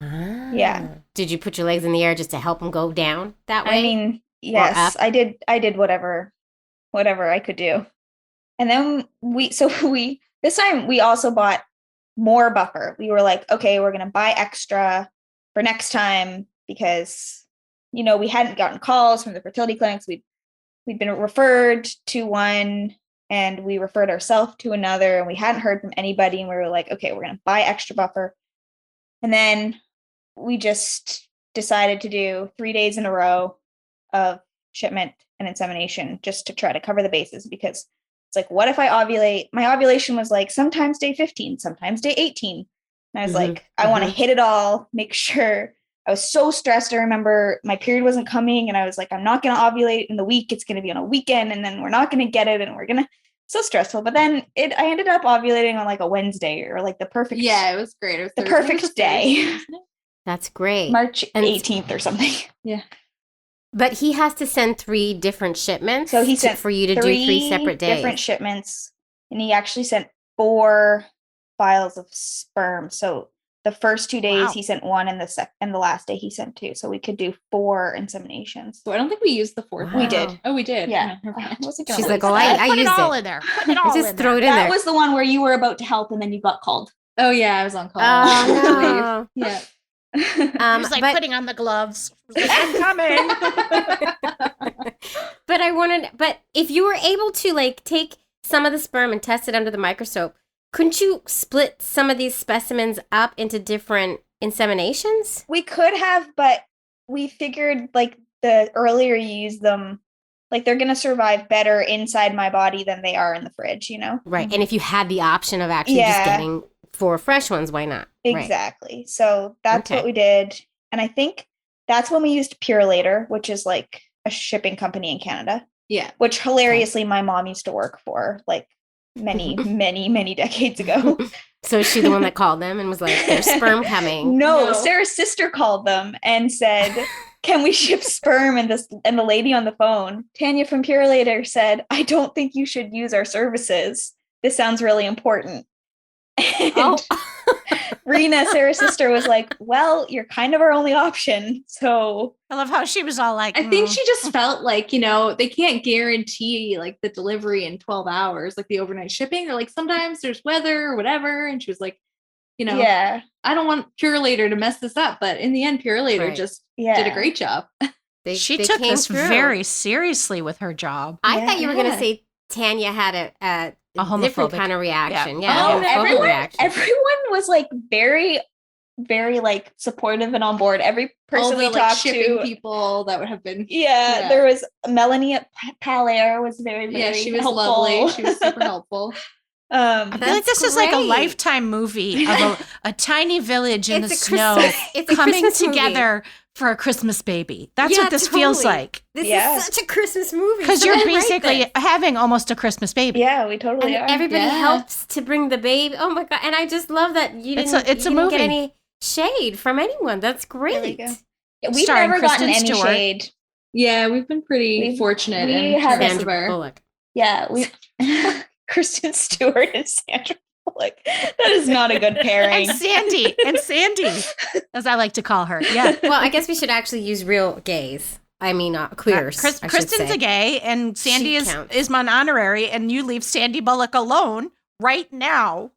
Ah. Did you put your legs in the air just to help them go down that way? I mean, yes, up? I did whatever I could do. And then this time we also bought more buffer. We were like, okay, we're going to buy extra for next time because, we hadn't gotten calls from the fertility clinics. We'd been referred to one and we referred ourselves to another and we hadn't heard from anybody. And we were like, okay, we're going to buy extra buffer. And then we just decided to do 3 days in a row of shipment and insemination just to try to cover the bases because it's like, what if I ovulate? My ovulation was like sometimes day 15, sometimes day 18. And I was like, I want to hit it all, make sure. I was so stressed. I remember my period wasn't coming and I was like, I'm not going to ovulate in the week. It's going to be on a weekend and then we're not going to get it. And we're going to, so stressful. But then I ended up ovulating on like a Wednesday or like the perfect, Yeah, it was great. It was the Thursday. It perfect was day, Thursday, wasn't it? That's great. March And- 18th or something. But he has to send 3 different shipments. So he sent for you to do 3 separate days. different shipments, and he actually sent 4 vials of sperm. So the first 2 days Wow. he sent 1, and the last day he sent 2. So we could do 4 inseminations. So I don't think we used the 4th. Wow. We did. Oh, we did. Yeah. Never mind. I wasn't gonna She's like, waste oh, that. I Put it used all it. in there. Put it all Just in throw there. it in That there. was the one where you were about to help and then you got called. Oh yeah, I was on call. Oh, no. Yeah. It was like but, putting on the gloves. It was like, I'm coming. but if you were able to like take some of the sperm and test it under the microscope, couldn't you split some of these specimens up into different inseminations? We could have, but we figured like the earlier you use them, like they're gonna survive better inside my body than they are in the fridge, you know? Right. And if you had the option of actually just Yeah. getting 4 fresh ones, why not? Right. Exactly. So that's Okay. what we did. And I think that's when we used Purelator, which is like a shipping company in Canada, Yeah. which hilariously my mom used to work for like many, many decades ago. So is she the one that called them and was like, there's sperm coming? No, No. Sarah's sister called them and said, "Can we ship sperm?" And the lady on the phone, Tanya from Purelator, said, "I don't think you should use our services. This sounds really important." And Oh. Rena, Sarah's sister, was like, "Well, you're kind of our only option." So I love how she was all like, I think she just felt like, they can't guarantee like the delivery in 12 hours, like the overnight shipping, or like sometimes there's weather or whatever. And she was like, yeah, I don't want Purelator to mess this up. But in the end, Purelator Right. just yeah, did a great job. she they took came this through. very seriously with her job. I thought you were going to Yeah. say Tanya had a different homophobic- kind of reaction. Yeah. Yeah, Oh, a homophobic reaction. everyone was like very, very like supportive and on board. Every person All we the like talked shipping to, people that would have been. yeah, Yeah. there was Melanie at Palair was very, very Yeah, she was helpful. lovely. She was super helpful. I feel like That's this is like a great. Lifetime movie of a tiny village in It's the a snow Christmas- it's a coming Christmas movie. together for a Christmas baby. That's Yeah, what this feels totally. like. This Yeah. is such a Christmas movie. Because you're Someone write basically this. having almost a Christmas baby. Yeah, we totally And are. everybody Yeah. helps to bring the baby. Oh my god! And I just love that you It's didn't. a- it's you a didn't movie. get any shade from anyone. That's There we great. go. Yeah, we've Starring never gotten Kristen any Stewart. shade. Yeah, we've been pretty We- fortunate we in have terms of Sandra our. Bullock. Yeah, we Kristen Stewart and Sandra Bullock. That is not a good pairing. And Sandy, as I like to call her. Yeah. Well, I guess we should actually use real gays. I mean, queers. I should Kristen's say. a gay, and Sandy She is counts. my honorary, and you leave Sandy Bullock alone right now.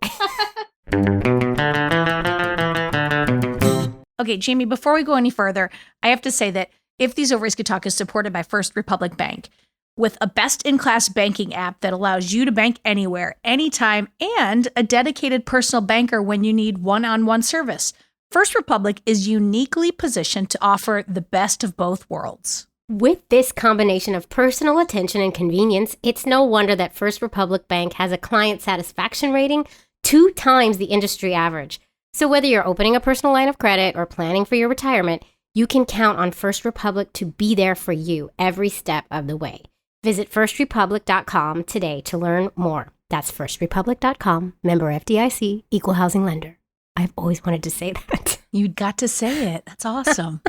Okay, Jamie, before we go any further, I have to say that If These Ovaries Could Talk is supported by First Republic Bank, with a best-in-class banking app that allows you to bank anywhere, anytime, and a dedicated personal banker when you need one-on-one service. First Republic is uniquely positioned to offer the best of both worlds. With this combination of personal attention and convenience, it's no wonder that First Republic Bank has a client satisfaction rating 2 times the industry average. So whether you're opening a personal line of credit or planning for your retirement, you can count on First Republic to be there for you every step of the way. Visit firstrepublic.com today to learn more. That's firstrepublic.com, member FDIC, equal housing lender. I've always wanted to say that. You got to say it. That's awesome.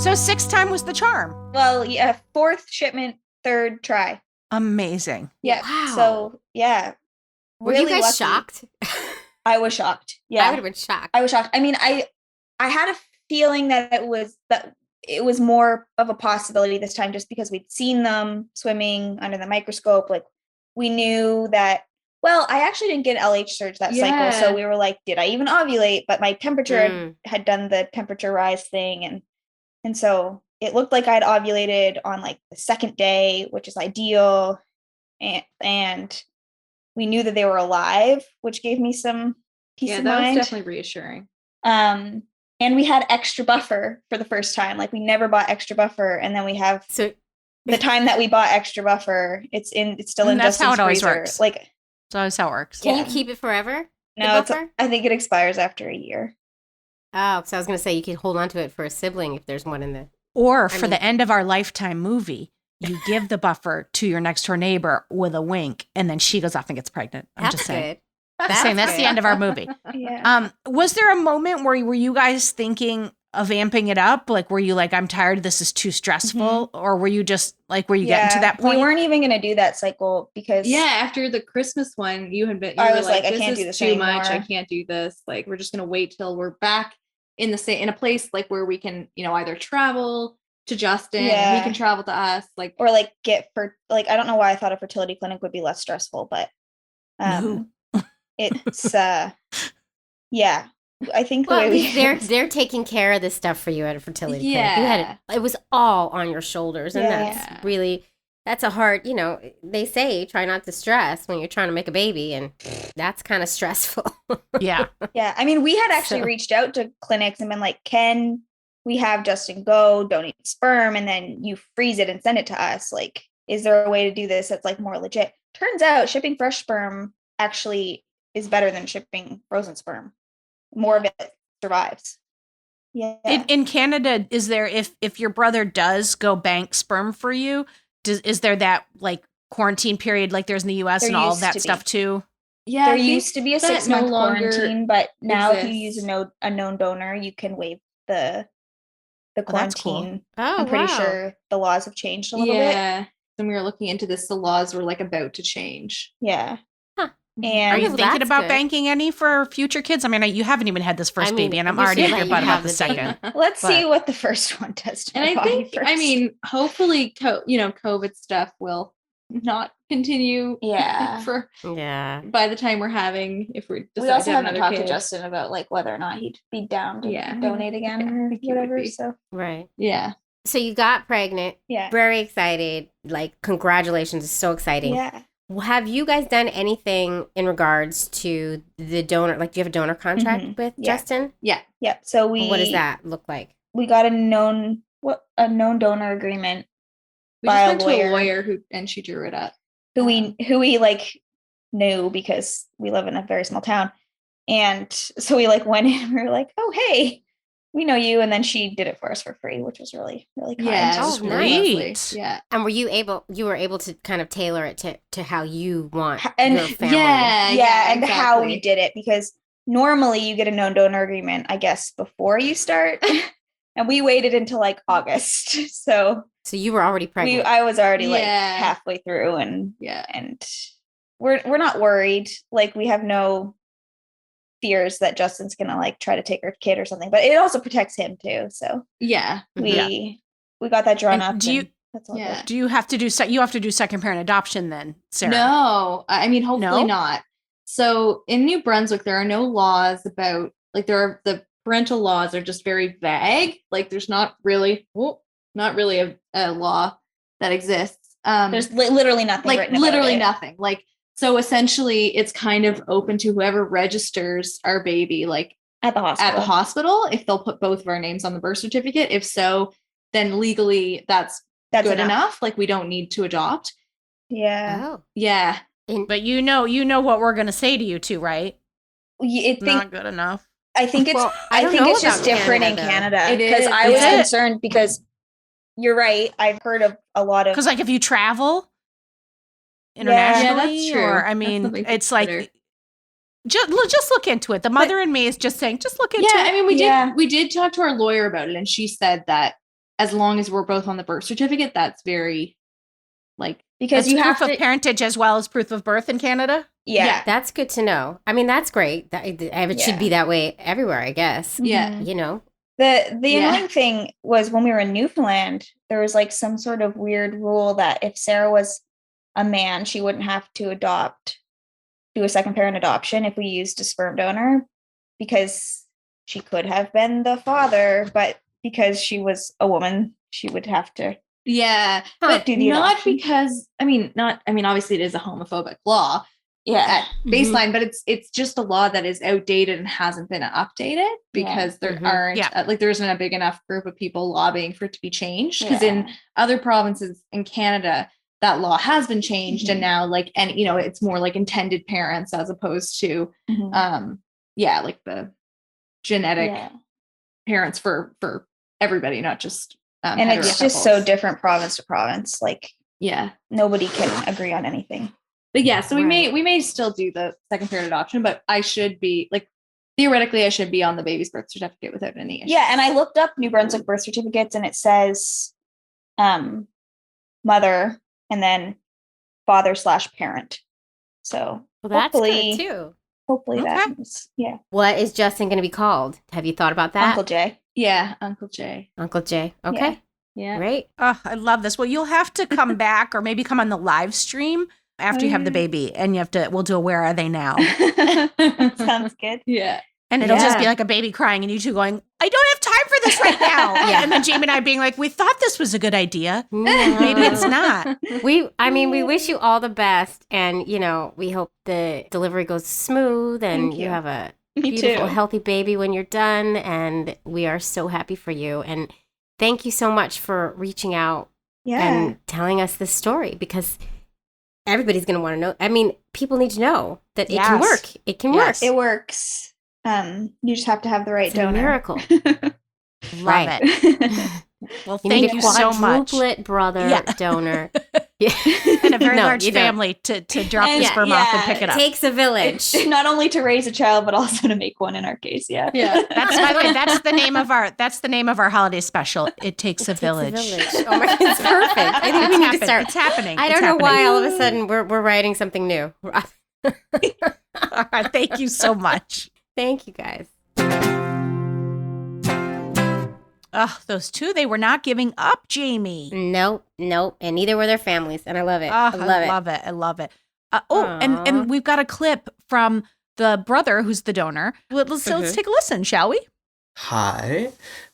So 6th time was the charm. Well, yeah, 4th shipment, 3rd try. Amazing. Yeah. Wow. So yeah. Were you guys lucky. shocked? I was shocked. Yeah. I would have been shocked. I was shocked. I mean, I had a feeling that it was more of a possibility this time just because we'd seen them swimming under the microscope. Like we knew that, well, I actually didn't get LH surge that cycle. So Yeah. we were like, did I even ovulate? But my temperature Mm. had done the temperature rise thing. And so it looked like I'd ovulated on like the 2nd day, which is ideal. And we knew that they were alive, which gave me some peace Yeah, of that mind. was definitely reassuring. And we had extra buffer for the first time. Like we never bought extra buffer, and then we have So the time that we bought extra buffer. It's still in And that's how Justin's it always freezer. works. Like So that's how it works. can Yeah. you keep it forever? the no, it's, buffer? I think it expires after a year. Oh, so I was going to say you could hold on to it for a sibling if there's one in the... Or I for mean- the end of our Lifetime movie, you give the buffer to your next door neighbor with a wink, and then she goes off and gets pregnant. I'm That's just saying. good. Just saying that's the good. end of our movie. Yeah. Was there a moment where were you guys thinking, amping it up? Like, were you like, I'm tired, this is too stressful? Or were you just like, were you getting to that point? We weren't even going to do that cycle because after the Christmas one, you were I was like, I this can't is do this too much. I anymore. can't do this. Like, we're just gonna wait till we're back in a place like where we can, either travel to Justin, and he can travel to us, like, or like I don't know why I thought a fertility clinic would be less stressful, but No. it's yeah. I think the Well, way at we least they're taking care of this stuff for you at a fertility clinic. You had it was all on your shoulders, and that's a hard. They say try not to stress when you're trying to make a baby, and that's kind of stressful. Yeah. Yeah. I mean, we had actually reached out to clinics and been like, can we have Justin go donate sperm and then you freeze it and send it to us? Like, is there a way to do this that's like more legit? Turns out shipping fresh sperm actually is better than shipping frozen sperm. More of it survives. Yeah. In Canada, is there, if your brother does go bank sperm for you, is there that like quarantine period like there's in the US and all of that stuff too? Yeah, there used to be a 6-month quarantine, but now if you use exists. a known donor, you can waive the that's cool. quarantine. Oh, I'm pretty wow. sure the laws have changed a little bit. Yeah. When we were looking into this, the laws were like about to change. Yeah. Huh. And Are you well, thinking that's about good. banking any for future kids? I mean, you haven't even had this first baby, and I'm we already should at your let butt you about have the the baby. second. let's see But- what the first one does to And my I body think, first. hopefully, COVID stuff will not continue. Yeah. Yeah. By the time we're having, if we decide We also to have haven't another talked to kid. Justin about like whether or not he'd be down to Yeah. donate again Yeah, I or think he would whatever. be. So Right. Yeah. So you got pregnant. yeah. Very excited. Like, congratulations. It's so exciting. Yeah. Have you guys done anything in regards to the donor? Like, do you have a donor contract Mhm. with Yeah. Justin? Yep. So What does that look like? we got a known donor agreement We by just a went to a lawyer lawyer and she drew it up. who we like knew because we live in a very small town. And so we like went in and we were like, oh, hey, we know you. And then she did it for us for free, which was really, really kind. Yeah. Oh, just really lovely. sweet. Yeah. And were you able to kind of tailor it to how you want And your family? Yeah, and how we exactly. did it, because normally you get a known donor agreement, I guess, before you start. And we waited until like August. So So you were already pregnant. I was already like Yeah. halfway through, and Yeah. we're not worried. Like, we have no fears that Justin's gonna like try to take our kid or something, but it also protects him too. So Yeah. we got that drawn And up. do you- and that's all Yeah. good. Do you have to do you have to do second parent adoption then, Sarah? No, I mean, hopefully No? not. So in New Brunswick, there are no laws about, like, the parental laws are just very vague. Like, there's not really a law that exists. There's literally nothing like written about literally it. nothing. Like, so essentially it's kind of open to whoever registers our baby, like At the hospital. at the hospital, if they'll put both of our names on the birth certificate. If so, then legally that's good enough. Like, we don't need to adopt. Yeah. Oh. Yeah. But you know what we're gonna say to you too, right? Not good enough. I think it's Well, I I don't think know it's just about different in Canada, Canada. It Because is. I Is was it? concerned because you're right. I've heard of a lot of Because like if you travel internationally, true. or I That's mean, something to it's like consider. just look into it. The mother in me is just saying, just look into Yeah, it. I mean, Yeah. we did talk to our lawyer about it, and she said that as long as we're both on the birth certificate, that's very, like, because It's you have proof to of parentage as well as proof of birth in Canada. yeah. That's good to know. I mean, that's great. It should be that way everywhere, I guess. yeah. Mhm. You know? The Yeah. annoying thing was when we were in Newfoundland, there was like some sort of weird rule that if Sarah was a man, she wouldn't have to do a second parent adoption if we used a sperm donor, because she could have been the father, but because she was a woman, she would have to. Yeah, Huh. but Do the not adoption. because obviously it is a homophobic law Yeah. at baseline, but it's just a law that is outdated and hasn't been updated because there Mhm. aren't Yeah. like there isn't a big enough group of people lobbying for it to be changed. Because in other provinces in Canada, that law has been changed, and now it's more like intended parents as opposed to Mhm. like the genetic Yeah. parents for everybody, not just And hetero it's just so couples. different province to province. Like, Yeah. nobody can agree on anything. But yeah, so Right. we may still do the second parent adoption, but I should be like theoretically, I should be on the baby's birth certificate without any issues. Yeah, and I looked up New Brunswick birth certificates, and it says mother and then father/parent. So Well, that's hopefully, good too. hopefully that Okay. is, yeah. What is Justin going to be called? Have you thought about that? Uncle Jay. Yeah, Uncle Jay. Uncle Jay. Okay. Yeah. Great. Oh, I love this. Well, you'll have to come back or maybe come on the live stream after you have the baby, and we'll do a Where Are They Now? Sounds good. Yeah. And it'll just Yeah. be like a baby crying and you two going, I don't have time for this right now. Yeah. And then Jamie and I being like, we thought this was a good idea. No. Maybe it's not. We wish you all the best, and we hope the delivery goes smooth, and Thank you you. have a Me beautiful, too. healthy baby when you're done. And we are so happy for you. And thank you so much for reaching out Yeah. and telling us this story, because everybody's going to want to know. I mean, people need to know that it can Yes. work. It can Yes. It works. You just have to have the right work. It's a donor. miracle. Love Right. it. Well, You thank need a you so much. quadruplet brother Yeah. donor. Yeah. And a very No, large you don't. family to drop the And- sperm off and yeah, pick it up. Takes a village. Not only to raise a child, but also to make one in our case. Yeah. Yeah. That's, by the way, that's the name of our holiday special. It takes a village. Oh my God, it's perfect. I think we need to start. It's happening. I don't know why all of a sudden we're writing something new. All right, thank you so much. Thank you guys. Oh, those two, they were not giving up, Jamie. Nope, and neither were their families, and I love it. Oh, I love it. love it. I love it. Aw. And we've got a clip from the brother who's the donor. Let's take a listen, shall we? Hi.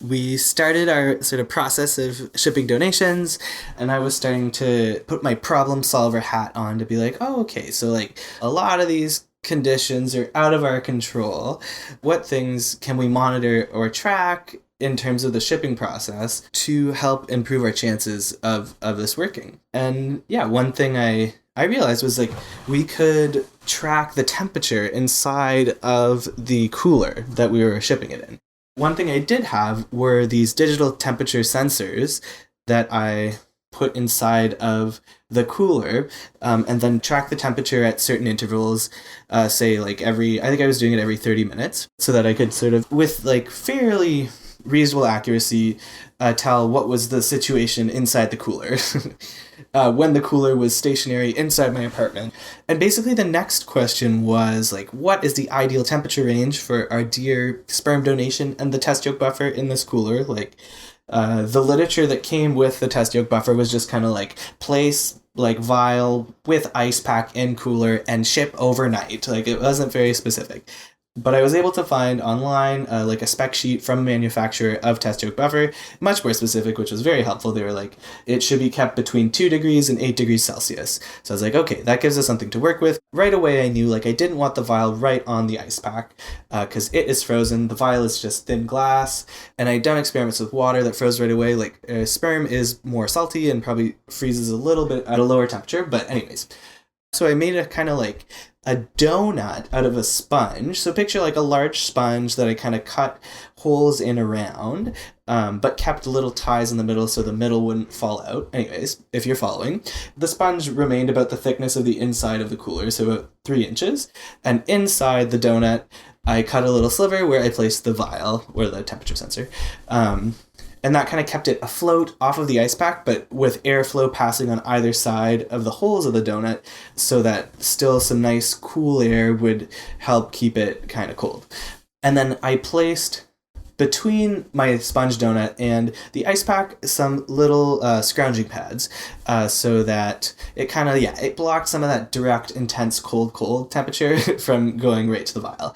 We started our sort of process of shipping donations, and I was starting to put my problem solver hat on to be like, oh, okay, so like a lot of these conditions are out of our control. What things can we monitor or track in terms of the shipping process to help improve our chances of this working? And yeah, one thing I realized was like we could track the temperature inside of the cooler that we were shipping it in. One thing I did have were these digital temperature sensors that I put inside of the cooler, and then track the temperature at certain intervals, say like I think I was doing it every 30 minutes, so that I could sort of, with like fairly reasonable accuracy, tell what was the situation inside the cooler when the cooler was stationary inside my apartment. And basically the next question was like, what is the ideal temperature range for our dear sperm donation and the test yolk buffer in this cooler? Like the literature that came with the test yolk buffer was just kind of like place like vial with ice pack in cooler and ship overnight. Like it wasn't very specific. But I was able to find online like a spec sheet from a manufacturer of test yolk buffer, much more specific, which was very helpful. They were like, it should be kept between 2 degrees and 8 degrees Celsius. So I was like, okay, that gives us something to work with. Right away, I knew like I didn't want the vial right on the ice pack because it is frozen. The vial is just thin glass. And I'd done experiments with water that froze right away. Like sperm is more salty and probably freezes a little bit at a lower temperature. But anyways, so I made a kind of like a donut out of a sponge. So picture like a large sponge that I kind of cut holes in around, but kept little ties in the middle so the middle wouldn't fall out. Anyways, if you're following, the sponge remained about the thickness of the inside of the cooler, so about 3 inches. And inside the donut, I cut a little sliver where I placed the vial or the temperature sensor. And that kind of kept it afloat off of the ice pack, but with airflow passing on either side of the holes of the donut so that still some nice cool air would help keep it kind of cold. And then I placed between my sponge donut and the ice pack some little scrounging pads so that it kind of, it blocked some of that direct, intense cold temperature from going right to the vial.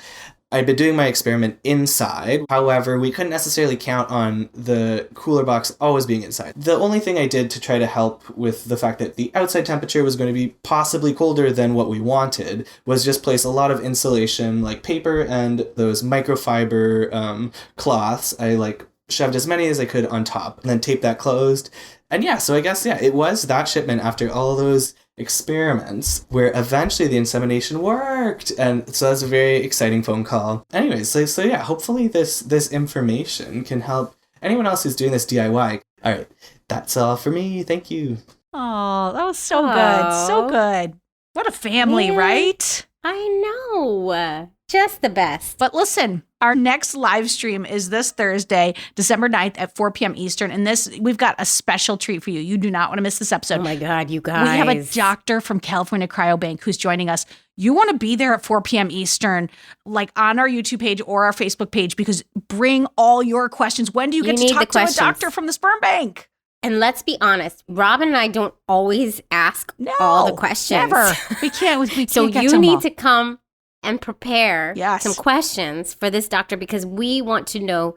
I'd been doing my experiment inside. However, we couldn't necessarily count on the cooler box always being inside. The only thing I did to try to help with the fact that the outside temperature was going to be possibly colder than what we wanted was just place a lot of insulation, like paper and those microfiber cloths. I like shoved as many as I could on top and then taped that closed. And so I guess, it was that shipment after all those experiments where eventually the insemination worked. And so that's a very exciting phone call. Anyways, so hopefully this information can help anyone else who's doing this DIY. All right, that's all for me. Thank you. Oh, that was so good. So good. What a family, Yeah. right? I know. Just the best. But listen, our next live stream is this Thursday, December 9th at 4 p.m. Eastern. And we've got a special treat for you. You do not want to miss this episode. Oh my God, you guys. We have a doctor from California Cryobank who's joining us. You want to be there at 4 p.m. Eastern, like on our YouTube page or our Facebook page, because bring all your questions. When do you get to talk to a doctor from the sperm bank? And let's be honest, Robin and I don't always ask all the questions. Never. We can't. So you need to come and prepare Yes. some questions for this doctor because we want to know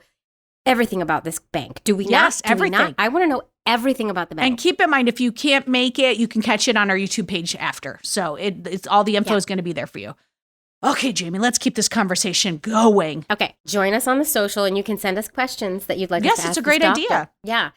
everything about this bank. Do we Yes, not? Do we everything. not? I want to know everything about the bank. And keep in mind, if you can't make it, you can catch it on our YouTube page after. So it's all the info is going to be there for you. Okay, Jamie, let's keep this conversation going. Okay, join us on the social and you can send us questions that you'd like us Yes, to ask it's a this great doctor. idea. Yeah.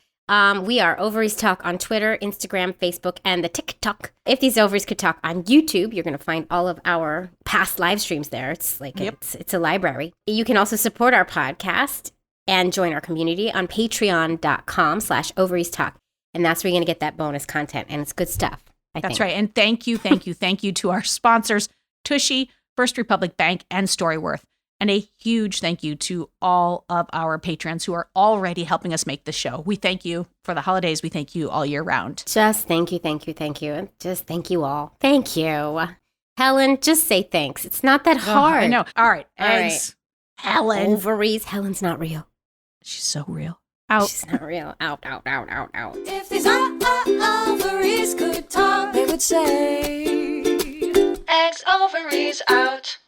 We are Ovaries Talk on Twitter, Instagram, Facebook, and the TikTok. If these ovaries could talk on YouTube, you're going to find all of our past live streams there. It's like it's a library. You can also support our podcast and join our community on patreon.com/ovaries talk. And that's where you're going to get that bonus content. And it's good stuff. That's right. And thank you to our sponsors, Tushy, First Republic Bank, and Storyworth. And a huge thank you to all of our patrons who are already helping us make this show. We thank you for the holidays. We thank you all year round. Just thank you. And just thank you all. Thank you. Helen, just say thanks. It's not that hard. I know. All right. All Eggs. Helen. Ovaries. Helen's not real. She's so real. Out. She's not real. Out. If these ovaries could talk, they would say, Eggs, ovaries out.